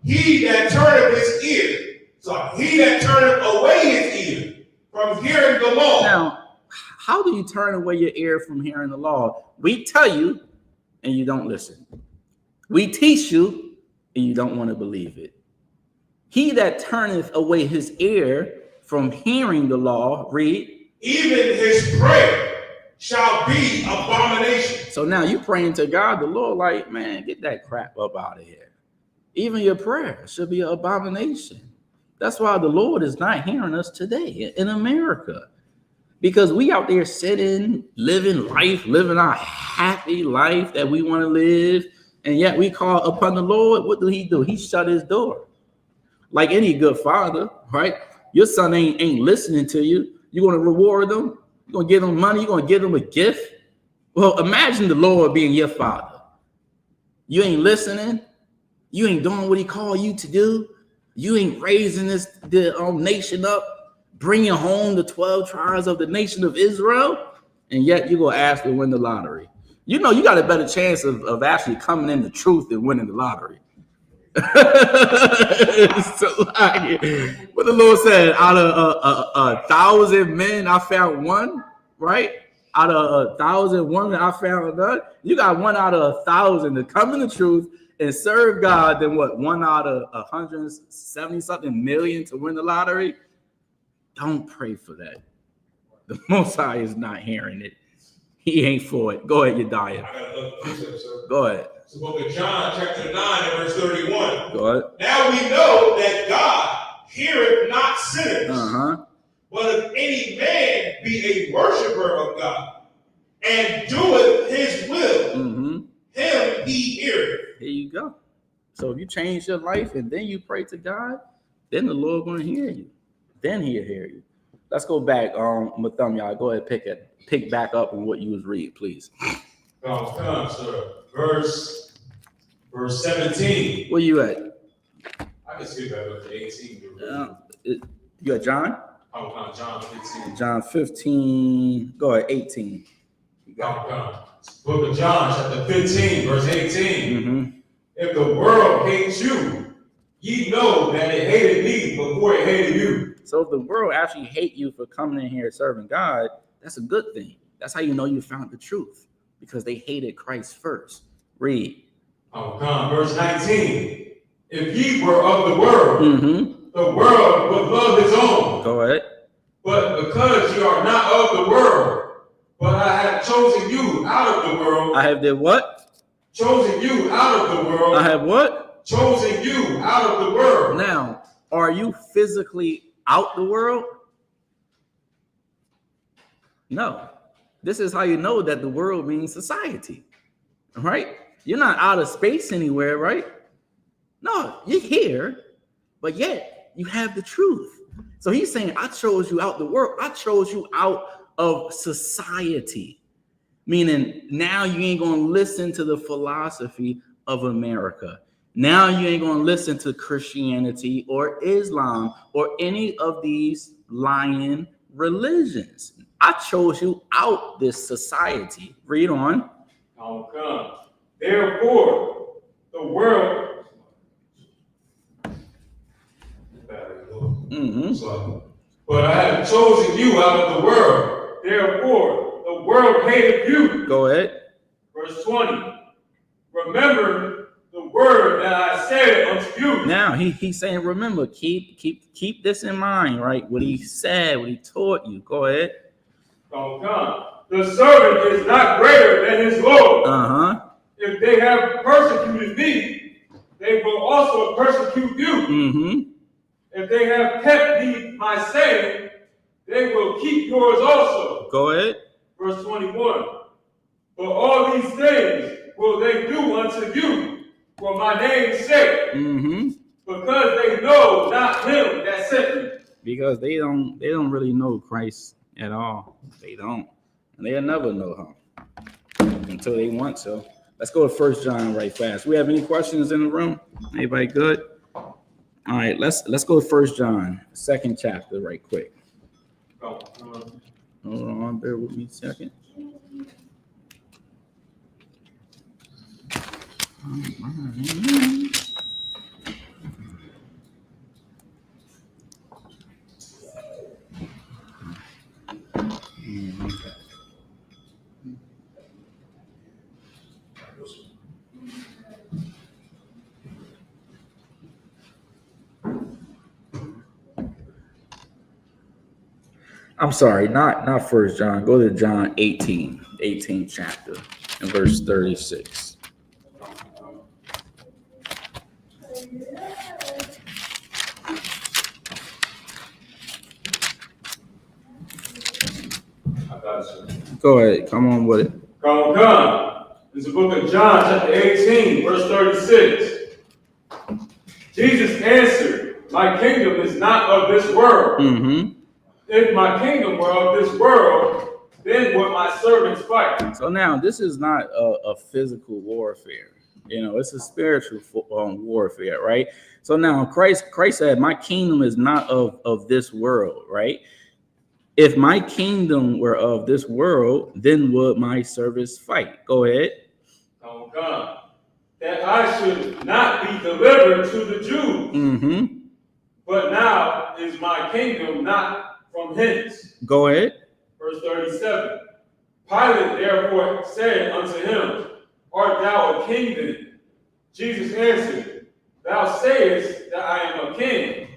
He that turneth his ear. So he that turneth away his ear from hearing the law. Now, how do you turn away your ear from hearing the law? We tell you and you don't listen. We teach you and you don't want to believe it. He that turneth away his ear from hearing the law, read. Even his prayer shall be abomination. So now you praying to God, the Lord, like, man, get that crap up out of here. Even your prayer should be an abomination. That's why the Lord is not hearing us today in America. Because we out there sitting, living our happy life that we want to live. And yet we call upon the Lord. What do? He shut his door. Like any good father, right? Your son ain't listening to you. You're going to reward them. You're going to give them money. You're going to give them a gift. Well, imagine the Lord being your father. You ain't listening. You ain't doing what he called you to do. You ain't raising the nation up, bringing home the 12 tribes of the nation of Israel. And yet you're going to ask to win the lottery. You know, you got a better chance of actually coming in the truth than winning the lottery. So, like, what the Lord said, out of 1,000 men, I found one, right? Out of 1,000 women, I found none. You got 1 out of 1,000 to come in the truth and serve God, then what? 1 out of 170 something million to win the lottery. Don't pray for that. The Most High is not hearing it. He ain't for it. Go ahead, Yediah. I got another precept, sir. Go ahead. It's the book of John, chapter 9, and verse 31. Go ahead. Now we know that God heareth not sinners. But if any man be a worshiper of God and doeth his will, him he heareth. Here you go. So if you change your life and then you pray to God, then the Lord going to hear you. Then he'll hear you. Let's go back. Matham, y'all go ahead and pick back up on what you was reading, please. Come, sir. Verse 17. Where you at? I can skip that up to 18. You at John? John 15. John 15. Go ahead, 18. Book of John, chapter 15, verse 18. If the world hates you, ye know that it hated me before it hated you. So if the world actually hate you for coming in here serving God, that's a good thing. That's how you know you found the truth, because they hated Christ first. Read. Oh, come, verse 19. If ye were of the world, the world would love his own. Go ahead. But because you are not of the world, but I have chosen you out of the world. I have did what? Chosen you out of the world. I have what? Chosen you out of the world. Now, are you physically out the world? No. This is how you know that the world means society, right? You're not out of space anywhere, right? No, you're here, but yet you have the truth. So he's saying, I chose you out the world. I chose you out of society, meaning now you ain't going to listen to the philosophy of America. Now you ain't going to listen to Christianity or Islam or any of these lying religions. I chose you out this society. Read on. I'll come. Therefore, the world. But I have chosen you out of the world. Therefore, the world hated you. Go ahead. Verse 20. Remember the word that I said unto you. Now he's saying, remember, keep this in mind, right? What he said, what he taught you. Go ahead. Don't come. The servant is not greater than his Lord. If they have persecuted me, they will also persecute you. If they have kept me my saying, they will keep yours also. Go ahead. Verse 21. But all these things will they do unto you for my name's sake, because they know not him that sent me. Because they don't really know Christ at all. They don't, and they'll never know him until they want to. Let's go to 1 John right fast. We have any questions in the room? Anybody good? All right, let's go to 1 John, 2nd chapter, right quick. Hold on, bear with me a second. I'm sorry, not 1 John. Go to John 18th chapter, and verse 36. Go ahead, come on with it. Come. It's the book of John, chapter 18, verse 36. Jesus answered, my kingdom is not of this world. If my kingdom were of this world, then would my servants fight. So now this is not a physical warfare. You know, it's a spiritual warfare, right? So now Christ said, my kingdom is not of this world, right? If my kingdom were of this world, then would my servants fight. Go ahead. Oh God, that I should not be delivered to the Jews. But now is my kingdom not from hence. Go ahead. Verse 37. Pilate therefore said unto him, art thou a king then? Jesus answered, thou sayest that I am a king.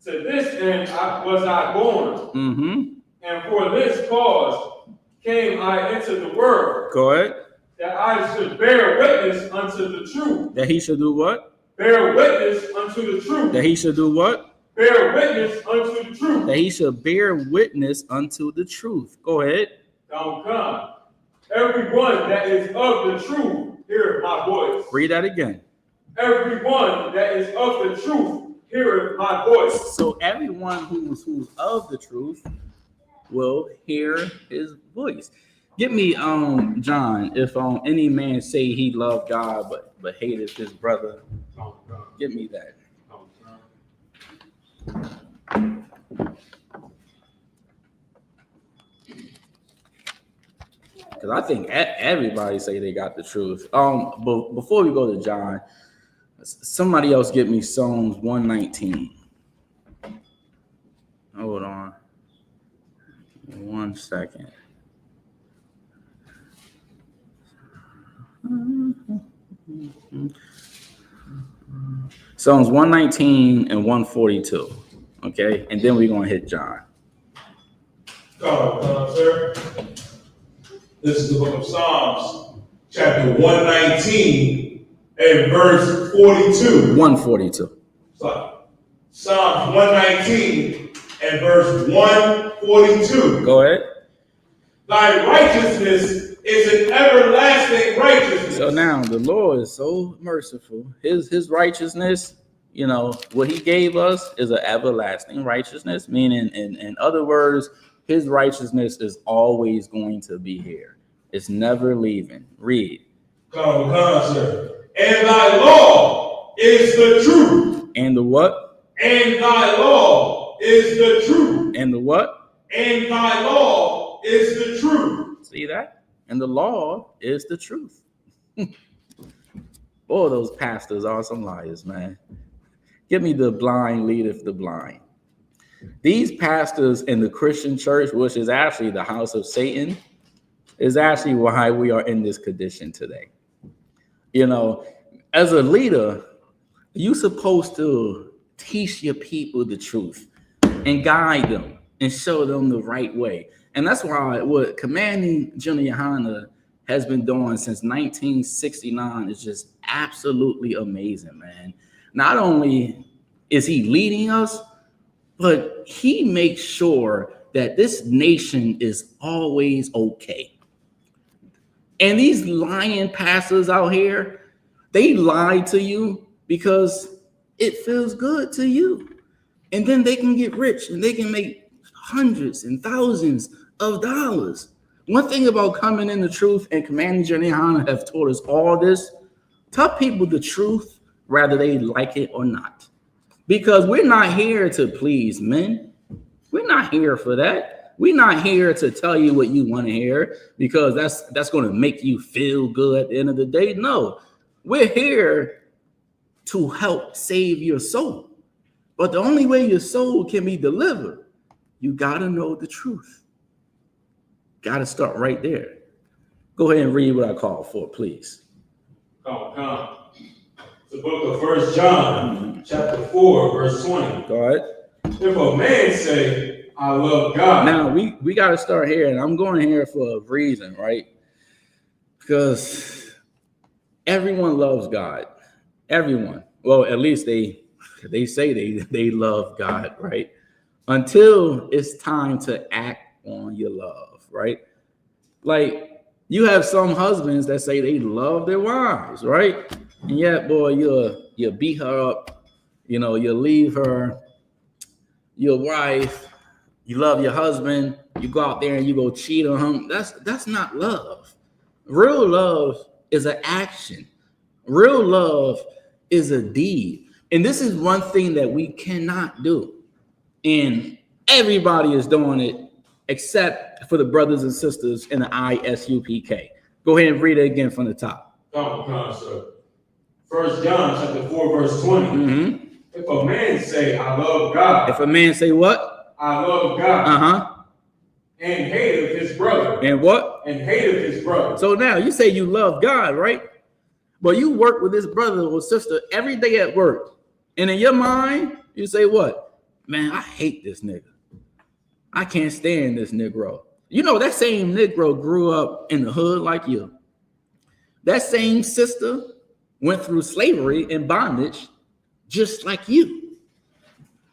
To this end was I born. And for this cause came I into the world. Go ahead. That I should bear witness unto the truth. That he should do what? Bear witness unto the truth. That he should do what? Bear witness unto the truth. That he should bear witness unto the truth. Go ahead. Don't come. Everyone that is of the truth, heareth my voice. Read that again. Everyone that is of the truth, heareth my voice. So everyone who's of the truth will hear his voice. Get me John, if any man say he loved God but hated his brother, get me that. Because I think everybody say they got the truth. But before we go to John, Somebody else get me Psalms 119. Hold on. 1 second. Psalms 119 and 142. Okay, and then we're gonna hit John. Come on, sir. This is the book of Psalms, chapter 119 and verse 42. 142. Sorry. Psalms 119 and verse 142. Go ahead. Thy righteousness is an everlasting righteousness. So now the Lord is so merciful. His righteousness, you know, what he gave us is an everlasting righteousness, meaning in other words, his righteousness is always going to be here. It's never leaving. Read. Come on, sir. And thy law is the truth. And the what? And thy law is the truth. And the what? And thy law is the truth. See that? And the law is the truth. Boy, those pastors are some liars, man. Give me the blind leadeth the blind. These pastors in the Christian church, which is actually the house of Satan, is actually why we are in this condition today. You know, as a leader, you're supposed to teach your people the truth and guide them and show them the right way. And that's why what Commanding General YAHANNA has been doing since 1969 is just absolutely amazing, man. Not only is he leading us, but he makes sure that this nation is always okay. And these lying pastors out here, they lie to you because it feels good to you. And then they can get rich and they can make hundreds and thousands of dollars. One thing about coming in the truth, and Commanding General YAHANNA have taught us all this: tell people the truth, whether they like it or not. Because we're not here to please men. We're not here for that. We're not here to tell you what you want to hear because that's going to make you feel good at the end of the day. No, we're here to help save your soul. But the only way your soul can be delivered, you got to know the truth. Got to start right there. Go ahead and read what I called for, please. Come. The book of 1 John, chapter 4, verse 20. Go ahead. If a man say, I love God. Now, we got to start here, and I'm going here for a reason, right? Because everyone loves God. Everyone. Well, at least they say they love God, right? Until it's time to act on your love, right? Like, you have some husbands that say they love their wives, right? And yet, boy, you'll beat her up, you know, you'll leave her, your wife, you love your husband, you go out there and you go cheat on him. That's not love. Real love is an action. Real love is a deed. And this is one thing that we cannot do. And everybody is doing it except for the brothers and sisters in the I.S.U.P.K. Go ahead and read it again from the top. Come, sir. 1 John chapter 4, verse 20. Mm-hmm. If a man say, I love God. If a man say what? I love God. Uh-huh. And hateth his brother. And what? And hateth his brother. So now you say you love God, right? But you work with this brother or sister every day at work. And in your mind, you say what? Man, I hate this nigga. I can't stand this Negro. You know, that same Negro grew up in the hood like you. That same sister went through slavery and bondage just like you.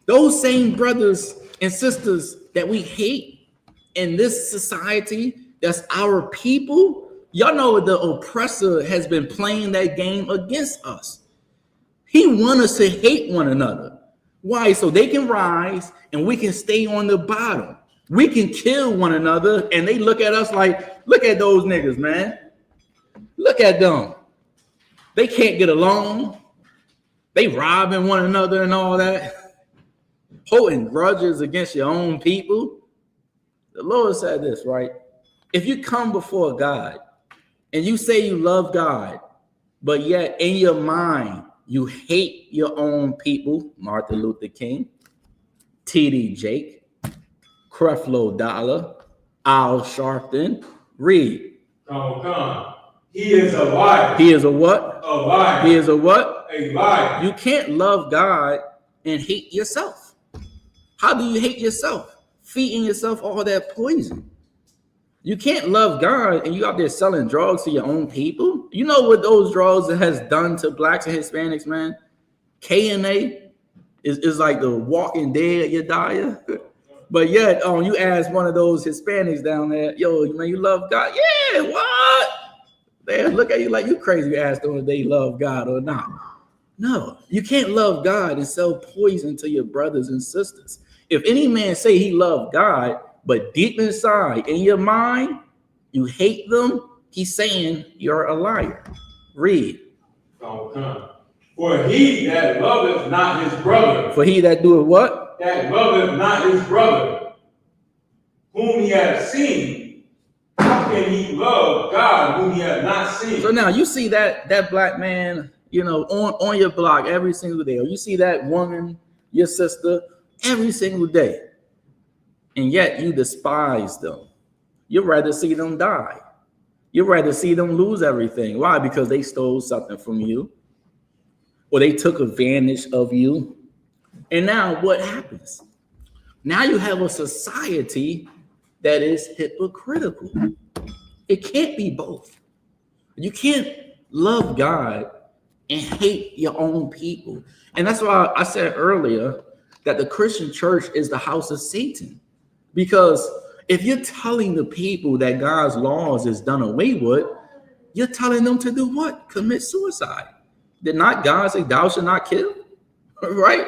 Those same brothers and sisters that we hate in this society, that's our people, y'all know the oppressor has been playing that game against us. He wants us to hate one another. Why? So they can rise and we can stay on the bottom. We can kill one another and they look at us like, look at those niggas, man. Look at them. They can't get along. They robbing one another and all that. Holding grudges against your own people. The Lord said this, right? If you come before God and you say you love God, but yet in your mind, You hate your own people, Martin Luther King, T.D. Jake, Creflo Dollar, Al Sharpton. Read. Come. He is a liar. He is a what? A liar. He is a what? A liar. You can't love God and hate yourself. How do you hate yourself? Feeding yourself all that poison. You can't love God and you out there selling drugs to your own people. You know what those drugs has done to blacks and Hispanics, man? K&A is like the Walking Dead, you die. But yet, you ask one of those Hispanics down there, yo, man, you love God? Yeah, what? They look at you like you crazy. You ask them if they love God or not. No, you can't love God and sell poison to your brothers and sisters. If any man say he loved God, but deep inside in your mind, you hate them, he's saying you're a liar. Read. Come. For he that loveth not his brother. For he that doeth what? That loveth not his brother, whom he hath seen. How can he love God whom he hath not seen? So now you see that black man, on your block every single day, or you see that woman, your sister, every single day, and yet you despise them. You'd rather see them die. You'd rather see them lose everything. Why? Because they stole something from you, or they took advantage of you. And now what happens? Now you have a society that is hypocritical. It can't be both. You can't love God and hate your own people. And that's why I said earlier that the Christian church is the house of Satan. Because if you're telling the people that God's laws is done away with, you're telling them to do what? Commit suicide. Did not God say thou shalt not kill? Right?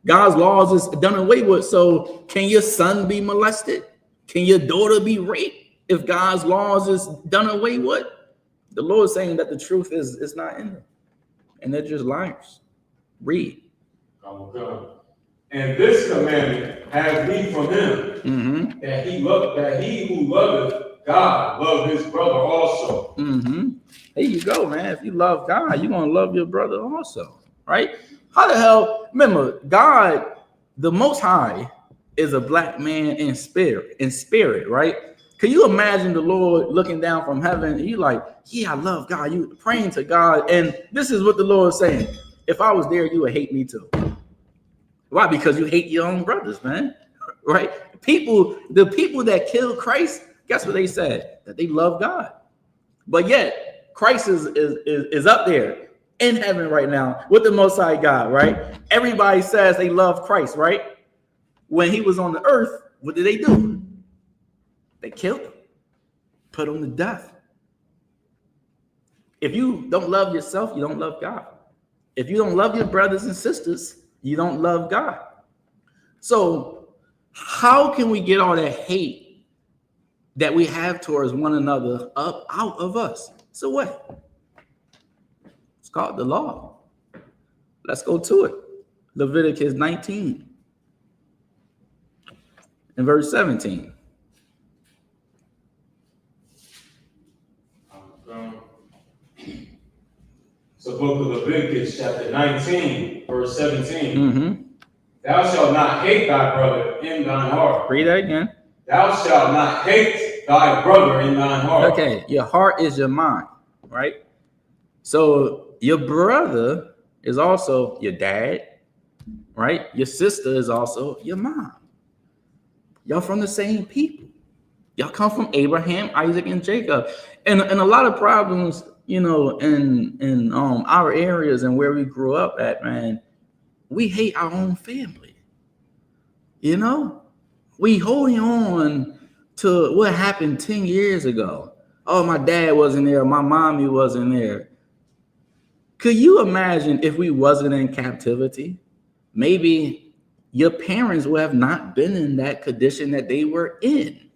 God's laws is done away with. So can your son be molested? Can your daughter be raped if God's laws is done away with? The Lord is saying that the truth is not in them. And they're just liars. Read. Come. And this commandment has we from him, that he who loveth God love his brother also. There you go, man. If you love God, you're gonna love your brother also, right? How the hell? Remember, God, the Most High, is a black man in spirit, right? Can you imagine the Lord looking down from heaven? And you like, yeah, I love God. You praying to God, and this is what the Lord is saying. If I was there, you would hate me too. Why? Because you hate your own brothers, man. Right? The people that killed Christ, guess what they said? That they love God. But yet, Christ is up there in heaven right now with the Most High God, right? Everybody says they love Christ, right? When he was on the earth, what did they do? They killed him, put him to death. If you don't love yourself, you don't love God. If you don't love your brothers and sisters, you don't love God. So how can we get all that hate that we have towards one another up out of us? So what? It's called the law. Let's go to it. Leviticus 19 and verse 17. So book of Leviticus chapter 19, verse 17. Thou shalt not hate thy brother in thine heart. Read that again. Thou shalt not hate thy brother in thine heart. Okay, your heart is your mind, right? So your brother is also your dad, right? Your sister is also your mom. Y'all from the same people. Y'all come from Abraham, Isaac, and Jacob. And a lot of problems, in our areas and where we grew up at, man, we hate our own family. We holding on to what happened 10 years ago. Oh, my dad wasn't there. My mommy wasn't there. Could you imagine if we wasn't in captivity? Maybe your parents would have not been in that condition that they were in.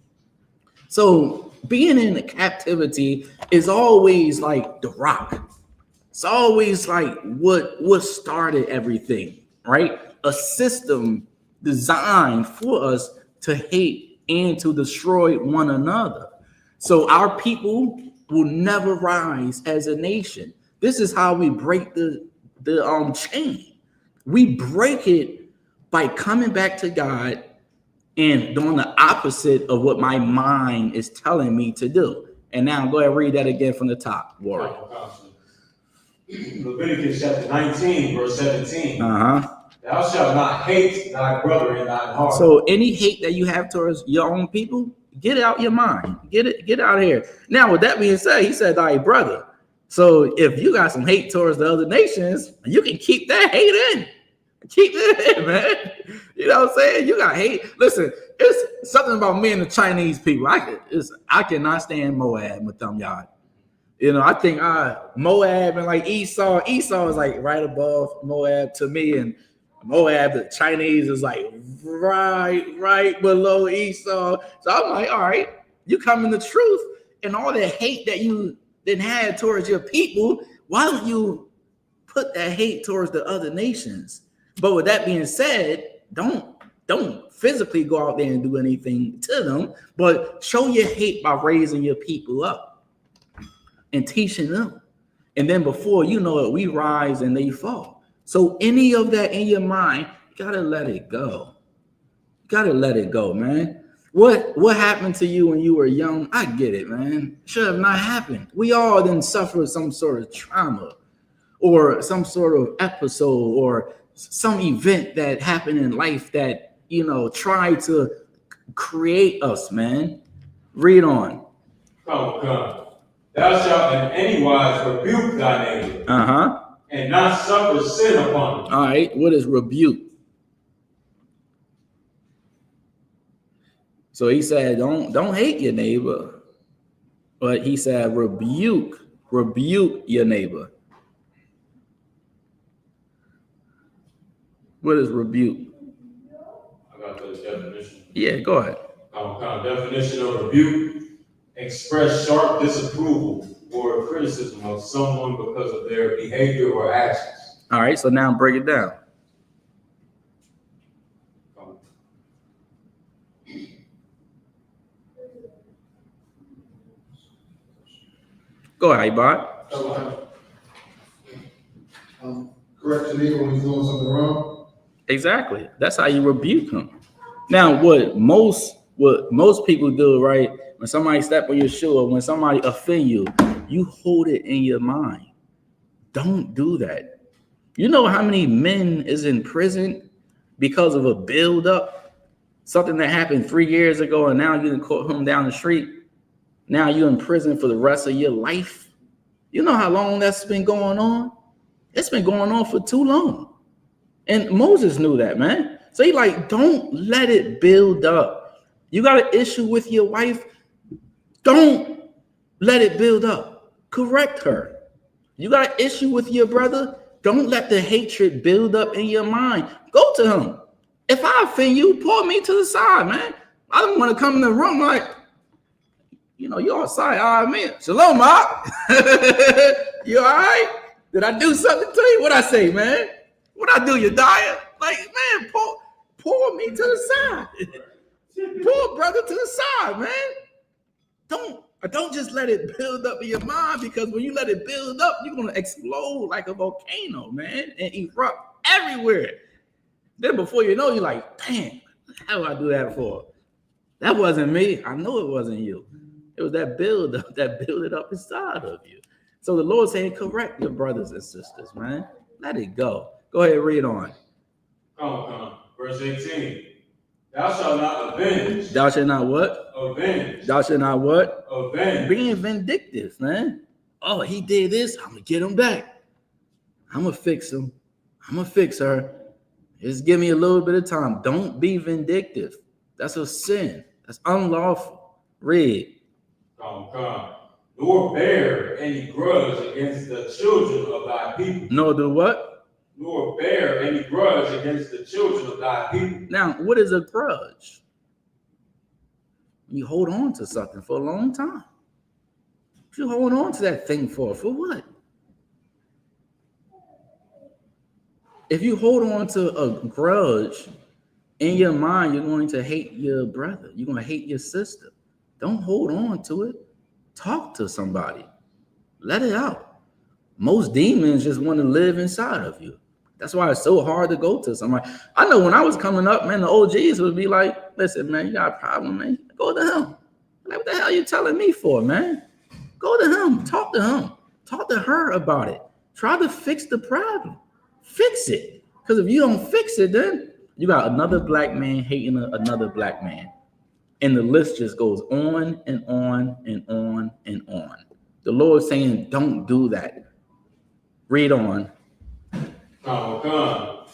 So being in the captivity is always like the rock. It's always like what started everything, right? A system designed for us to hate and to destroy one another. So our people will never rise as a nation. This is how we break the the chain. We break it by coming back to God and doing the opposite of what my mind is telling me to do. And now go ahead and read that again from the top, Warrior. Leviticus chapter 19, verse 17. Uh-huh. Thou shalt not hate thy brother in thine heart. So any hate that you have towards your own people, get it out your mind. Get it out of here. Now, with that being said, he said thy brother. So if you got some hate towards the other nations, you can keep that hate in. Keep it in, man. You know what I'm saying? You got hate. Listen, it's something about me and the Chinese people. I cannot stand Moab with them, y'all. You know, I think Moab and like Esau is like right above Moab to me, and Moab, the Chinese is like right below Esau. So I'm like, all right, you come in the truth, and all that hate that you didn't have towards your people, why don't you put that hate towards the other nations? But with that being said, don't physically go out there and do anything to them, but show your hate by raising your people up and teaching them. And then before you know it, we rise and they fall. So any of that in your mind, you gotta let it go. You gotta let it go, man. What happened to you when you were young? I get it, man. Should have not happened. We all then suffered some sort of trauma or some sort of episode or some event that happened in life that, you know, tried to create us, man. Read on. Come. Thou shalt in any wise rebuke thy neighbor. And not suffer sin upon him. All right, what is rebuke? So he said, don't hate your neighbor, but he said rebuke your neighbor. What is rebuke? I got the definition. Yeah, go ahead. Definition of rebuke: express sharp disapproval or criticism of someone because of their behavior or actions. All right, so now break it down. Go ahead, Imad. Correct your neighbor when he's doing something wrong. Exactly. That's how you rebuke him. Now, what most people do, right? When somebody step on your shoe or when somebody offend you, you hold it in your mind. Don't do that. You know how many men is in prison because of a build-up? Something that happened 3 years ago, and now you didn't caught him down the street. Now you're in prison for the rest of your life. You know how long that's been going on? It's been going on for too long. And Moses knew that, man. So he like, don't let it build up. You got an issue with your wife, don't let it build up. Correct her. You got an issue with your brother, don't let the hatred build up in your mind. Go to him. If I offend you, pull me to the side, man. I don't want to come in the room like, you know, you outside. All right, man. Shalom, Mark. You all right? Did I do something to you? What I say, man? What I do, you dying? Like, man, pull me to the side. Pull brother to the side, man. Don't just let it build up in your mind, because when you let it build up, you're gonna explode like a volcano, man, and erupt everywhere. Then before you know, you're like, damn, how did I do that for? That wasn't me. I know it wasn't you. It was that build up that built it up inside of you. So the Lord's saying, correct your brothers and sisters, man. Let it go. Go ahead, read on. Come. Verse 18. Thou shalt not avenge. Thou shalt not what? Avenge. Thou shalt not what? Avenge. Being vindictive, man. Oh, he did this. I'm going to get him back. I'm going to fix him. I'm going to fix her. Just give me a little bit of time. Don't be vindictive. That's a sin. That's unlawful. Read. Come. Nor bear any grudge against the children of thy people. Nor do what? Nor bear any grudge against the children of thy people. Now, what is a grudge? You hold on to something for a long time. You hold on to that thing for what? If you hold on to a grudge in your mind, you're going to hate your brother. You're going to hate your sister. Don't hold on to it. Talk to somebody. Let it out. Most demons just want to live inside of you. That's why it's so hard to go to somebody. I know when I was coming up, man, the OGs would be like, listen, man, you got a problem, man. Go to him. Like, what the hell are you telling me for, man? Go to him. Talk to him. Talk to her about it. Try to fix the problem. Fix it. Because if you don't fix it, then you got another black man hating another black man. And the list just goes on and on and on and on. The Lord's saying, don't do that. Read on. Come.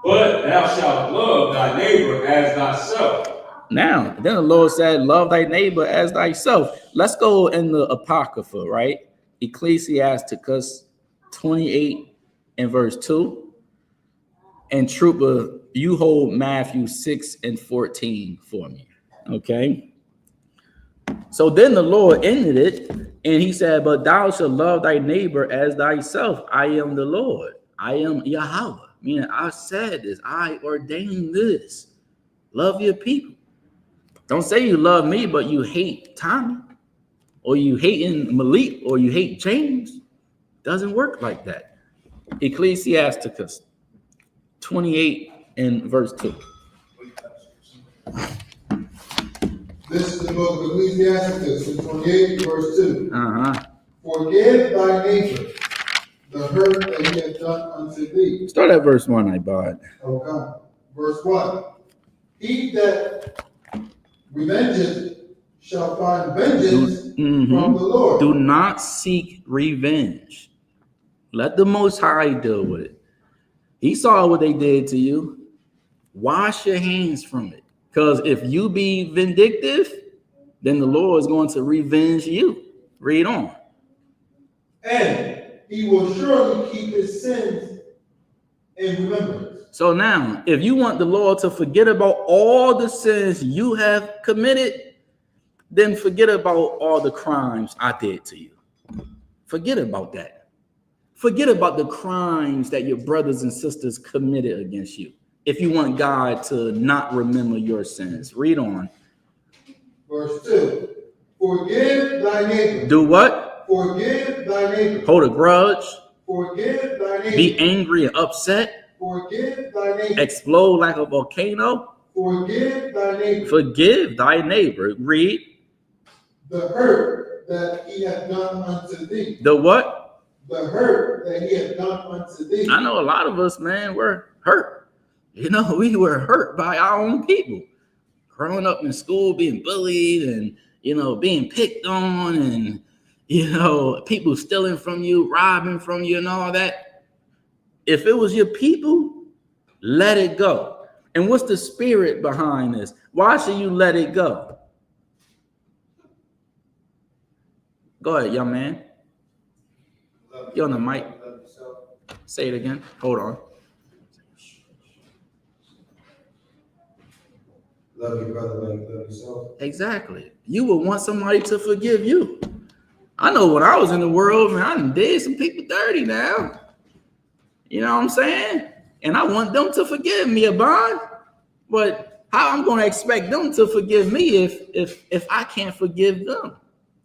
But thou shalt love thy neighbor as thyself. Now, then the Lord said, love thy neighbor as thyself. Let's go in the Apocrypha, right? Ecclesiasticus 28 and verse 2. And Trooper, you hold Matthew 6 and 14 for me, okay? So then the Lord ended it, and he said, but thou shalt love thy neighbor as thyself. I am the Lord. I am Yahweh. Meaning, I said this. I ordained this. Love your people. Don't say you love me, but you hate Tommy, or you hate Malik, or you hate James. Doesn't work like that. Ecclesiasticus 28 and verse 2. This is the book of Ecclesiasticus, 28, verse 2. Uh-huh. Forgive thy neighbor the hurt that he hath done unto thee. Start at verse 1, I bought. Okay. Verse 1. He that revengeth shall find vengeance from the Lord. Do not seek revenge. Let the Most High deal with it. He saw what they did to you. Wash your hands from it. Because if you be vindictive, then the Lord is going to revenge you. Read on. And he will surely keep his sins in remembrance. So now, if you want the Lord to forget about all the sins you have committed, then forget about all the crimes I did to you. Forget about that. Forget about the crimes that your brothers and sisters committed against you. If you want God to not remember your sins, read on. Verse 2. Forgive thy neighbor. Do what? Forgive thy neighbor. Hold a grudge. Forgive thy neighbor. Be angry and upset. Forgive thy neighbor. Explode like a volcano. Forgive thy neighbor. Forgive thy neighbor. Read. The hurt that he hath done unto thee. The what? The hurt that he hath done unto thee. I know a lot of us, man, were hurt. You know, we were hurt by our own people. Growing up in school, being bullied and, you know, being picked on and, you know, people stealing from you, robbing from you and all that. If it was your people, let it go. And what's the spirit behind this? Why should you let it go? Go ahead, young man. You're on the mic. Say it again. Hold on. Love your brother like you love yourself. Exactly. You would want somebody to forgive you. I know when I was in the world, man, I done did some people dirty now. You know what I'm saying? And I want them to forgive me, Abon. But how I'm going to expect them to forgive me if I can't forgive them?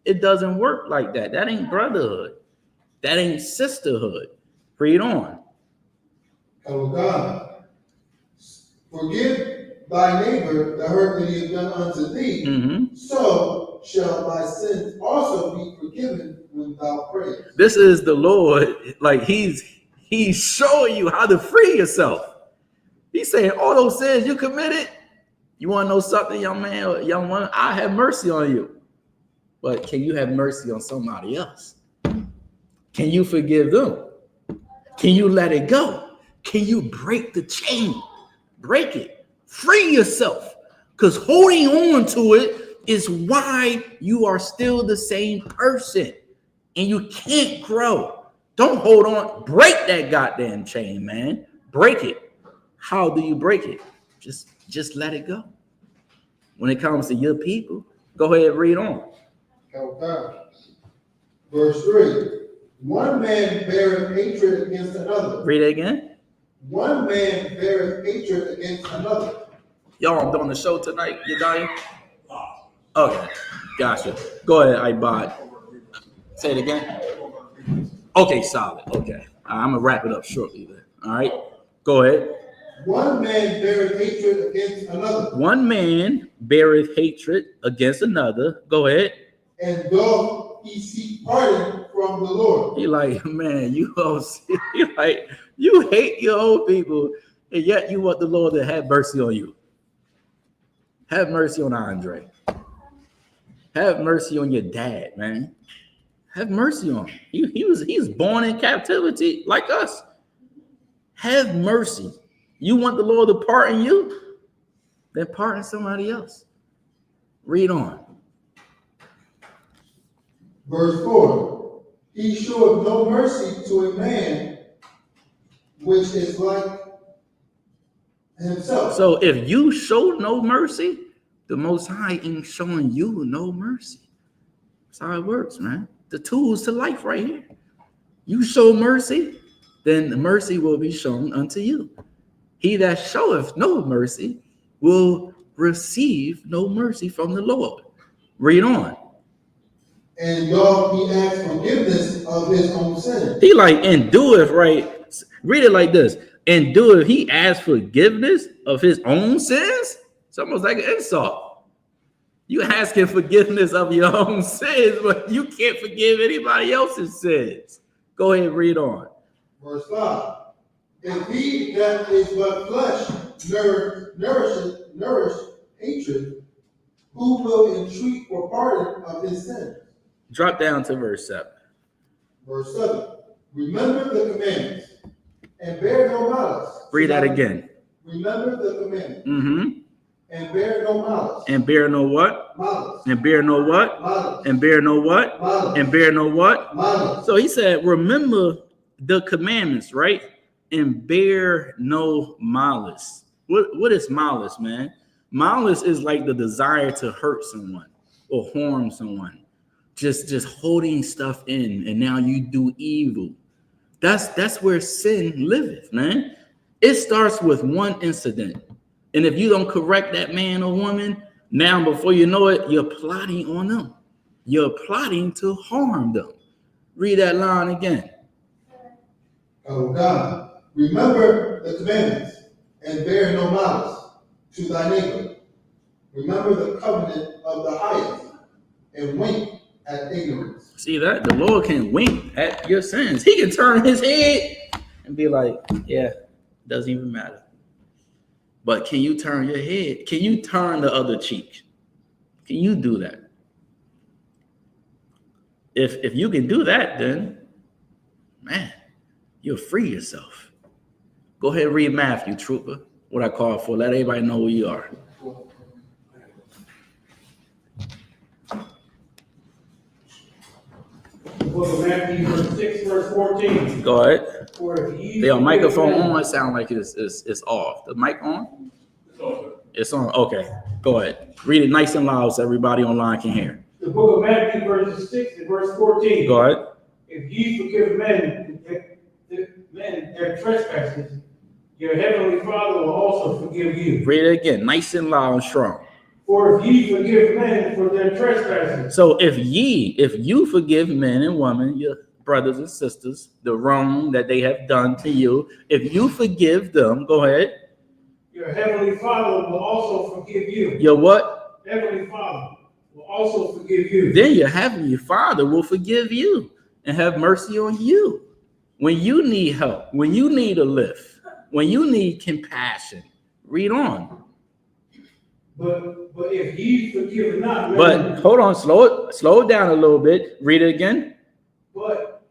It doesn't work like that. That ain't brotherhood. That ain't sisterhood. Read on. Oh God. Forgive thy neighbor the hurt that he hath done unto thee, so shall thy sins also be forgiven when thou prayest. This is the Lord, like he's showing you how to free yourself. He's saying all those sins you committed, you want to know something, young man or young woman? I have mercy on you. But can you have mercy on somebody else? Can you forgive them? Can you let it go? Can you break the chain? Break it. Free yourself, because holding on to it is why you are still the same person and you can't grow. Don't hold on. Break that goddamn chain, man. Break it. How do you break it? Just let it go. When it comes to your people, go ahead and read on. Okay. Verse 3. One man beareth hatred against another. Read it again. One man beareth hatred against another. Y'all, I'm doing the show tonight. You dying? Okay, gotcha. Go ahead, Ibad. Say it again. Okay, solid. Okay. I'm going to wrap it up shortly then. All right. Go ahead. One man beareth hatred against another, One man beareth hatred against another. Go ahead. and doth he seek pardon from the Lord. He like, man, you like, you hate your own people, and yet you want the Lord to have mercy on you. Have mercy on Andre. Have mercy on your dad, man. Have mercy on him. He's born in captivity like us. Have mercy. You want the Lord to pardon you? Then pardon somebody else. Read on. Verse 4, he showeth no mercy to a man which is like himself. So if you show no mercy, the Most High ain't showing you no mercy. That's how it works, man. The tools to life right here. You show mercy, then the mercy will be shown unto you. He that showeth no mercy will receive no mercy from the Lord. Read on. And doth he ask forgiveness of his own sin. He like, and doeth, right? Read it like this. And doeth he ask forgiveness of his own sins? It's almost like an insult. You asking forgiveness of your own sins, but you can't forgive anybody else's sins. Go ahead and read on. Verse 5, if he that is but flesh nourish hatred, who will entreat for pardon of his sin? Drop down to verse 7. Verse 7, remember the commandments, and bear no malice. Read that again. Remember the commandments, Mm-hmm. and bear no malice. And bear no what? Malice. And bear no what? Malice. And bear no what? Malice. And bear no what? Malice. So he said, remember the commandments, right? And bear no malice. What is malice, man? Malice is like the desire to hurt someone or harm someone. Just holding stuff in, and now you do evil. That's where sin liveth, man. It starts with one incident. And if you don't correct that man or woman, now before you know it, you're plotting on them. You're plotting to harm them. Read that line again. O God, remember the commandments, and bear no malice to thy neighbor. Remember the covenant of the highest, and wink at ignorance. See that? The Lord can wink at your sins. He can turn his head and be like, yeah, doesn't even matter. But can you turn your head? Can you turn the other cheek? Can you do that? If you can do that, then, man, you'll free yourself. Go ahead and read Matthew, trooper. What I call for. Let everybody know who you are. The book of Matthew, verse 6, verse 14. Go ahead. For if ye The microphone forgive men- on. It sound like it's off. The mic on? It's on. Okay. Go ahead. Read it nice and loud so everybody online can hear. The book of Matthew, verses 6 and verse 14. Go ahead. If ye forgive men their trespasses, your heavenly Father will also forgive you. Read it again. Nice and loud and strong. For if ye forgive men for their trespasses, So if you forgive men and women, your brothers and sisters, the wrong that they have done to you, if you forgive them, go ahead. your heavenly Father will also forgive you. Your what? Heavenly Father will also forgive you. Then your heavenly Father will forgive you and have mercy on you. When you need help, when you need a lift, when you need compassion, read on. But if ye forgive not men, But hold on, slow it down a little bit. Read it again. but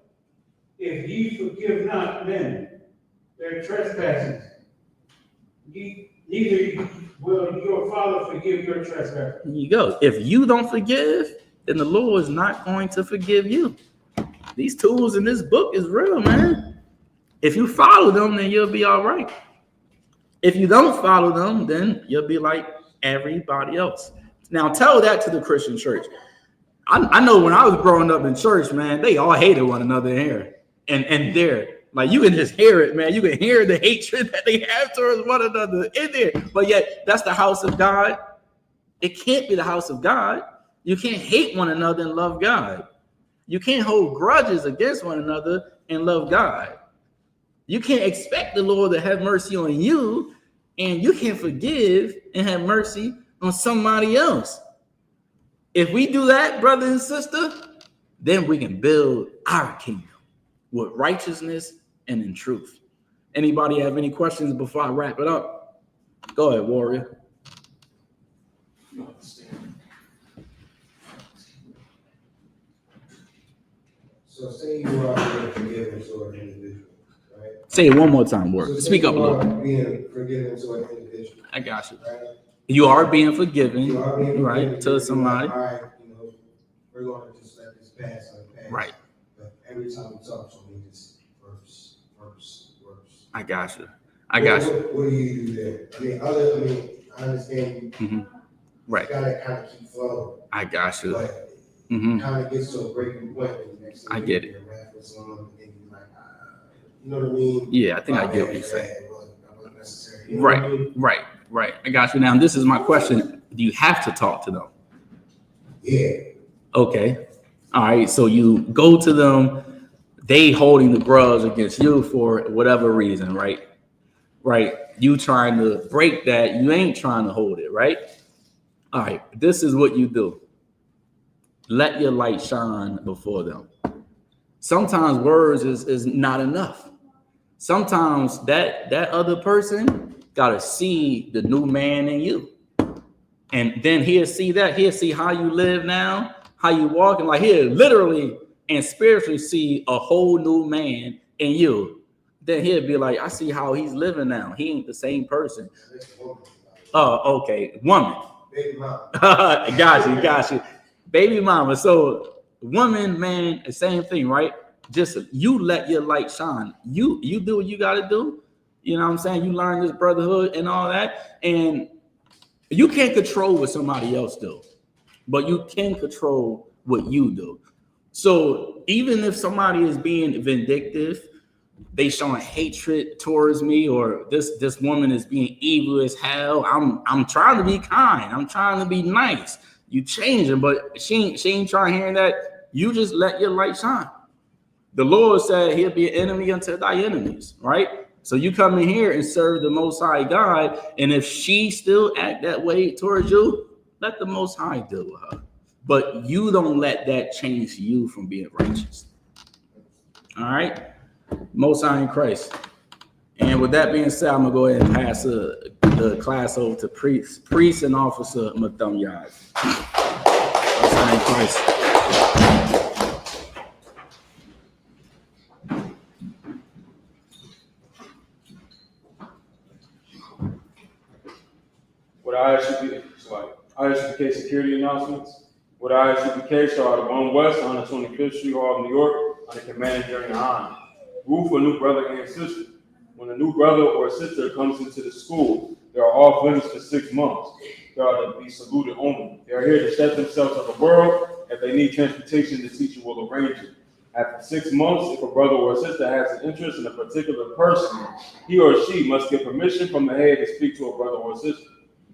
if ye forgive not men their trespasses, neither will your Father forgive your trespasses. Here you go. If you don't forgive, then the Lord is not going to forgive you. These tools in this book is real, man. If you follow them, then you'll be all right. If you don't follow them, then you'll be like everybody else. Now tell that to the Christian church. I know when I was growing up in church, man, they all hated one another in here and there. Like you can just hear it, man. You can hear the hatred that they have towards one another in there. But yet that's the house of God. It can't be the house of God. You can't hate one another and love God. You can't hold grudges against one another and love God. You can't expect the Lord to have mercy on you, and you can't forgive and have mercy on somebody else. If we do that, brother and sister, then we can build our kingdom with righteousness and in truth. Anybody have any questions before I wrap it up? Go ahead, warrior. So say you are being forgiven to an individual, right? Say it one more time, warrior. So Speak up a little. Being forgiven to an individual. I got you. Right? You are being forgiven, You are being right, forgiven, to somebody. Like, all right, we're going to just let this pass on the past. Right. But every time we talk to me, it's verse. I got you. What do you do there? I understand you. Right. You gotta kind of keep flowing. I got you. But kind of gets to a breaking point when the next thing I get it. You know what I mean? Yeah, I think I get what you're saying. You know what I mean? Right. I got you. Now, this is my question. Do you have to talk to them? Yeah. Okay. All right. So you go to them, they holding the grudge against you for whatever reason, right? Right. You trying to break that. You ain't trying to hold it, right? All right. This is what you do. Let your light shine before them. Sometimes words is not enough. Sometimes that other person got to see the new man in you. And then he'll see that. He'll see how you live now, how you walk. And like he'll literally and spiritually see a whole new man in you. Then he'll be like, I see how he's living now. He ain't the same person. Oh, okay. Woman. Baby mama. Got you. Baby mama. So woman, man, the same thing, right? Just you let your light shine. You do what you got to do. You know what I'm saying? You learn this brotherhood and all that. And you can't control what somebody else do, but you can control what you do. So even if somebody is being vindictive, they showing hatred towards me, or this woman is being evil as hell, I'm trying to be kind. I'm trying to be nice. You changing, but she ain't trying to hear that. You just let your light shine. The Lord said he'll be an enemy unto thy enemies, right? So you come in here and serve the Most High God, and if she still act that way towards you, let the Most High deal with her. But you don't let that change you from being righteous. All right? Most High in Christ. And with that being said, I'm going to go ahead and pass the class over to priest and officer StreamYard. Most High in Christ. With I.S.U.P.K security announcements. With I.S.U.P.K shall out of 1 West, 125th Street Hall, New York, under command during YAHANNA. Rule for new brother and sister. When a new brother or sister comes into the school, they are off limits for 6 months. They are to be saluted only. They are here to set themselves of the world. If they need transportation, the teacher will arrange it. After 6 months, if a brother or sister has an interest in a particular person, he or she must get permission from the head to speak to a brother or sister.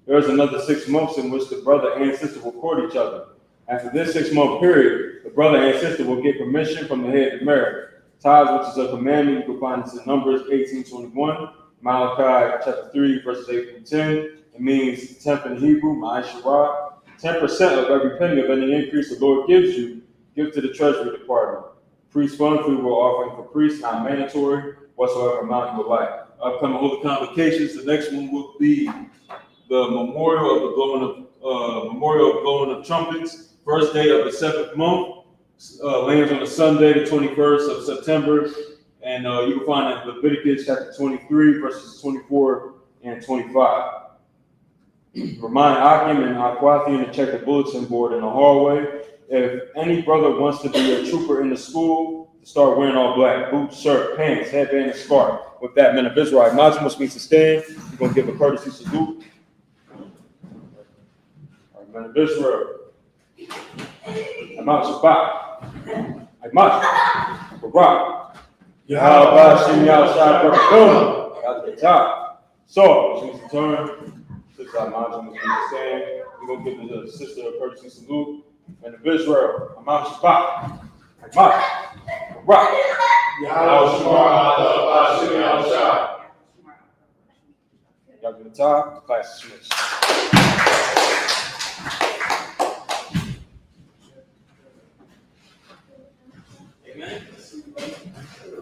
There is another 6 months in which the brother and sister will court each other. After this 6-month period, the brother and sister will get permission from the head to marry. Tithes, which is a commandment, you can find this in Numbers 18:21, Malachi chapter 3, verses 8 through 10. It means tenth in Hebrew, ma'asharah. 10% of every penny of any increase the Lord gives you, give to the treasury department. Priest fund, free will offering for priests, not mandatory, whatsoever amount you would like. Upcoming holy convocations, the next one will be the memorial of blowing of trumpets, first day of the 7th month, lands on a Sunday, the 21st of September, and you can find it in Leviticus chapter 23, verses 24 and 25. Remind Akim and Aquathian to check the bulletin board in the hallway. If any brother wants to be a trooper in the school, start wearing all black: boots, shirt, pants, headband, and scarf. With that, men of Israel, Maximus means to stand. You're going to give a courtesy salute. Men of Israel, I.S.U.P.K. Barak, Yahashua, at the top. So, since the turn, Sister Imad must understand. We're going to give the sister a courtesy salute. Men of Israel, I.S.U.P.K. Rock. Yahweh Shemar, Shimei Al-Shai. Y'all give it time. Class is dismissed.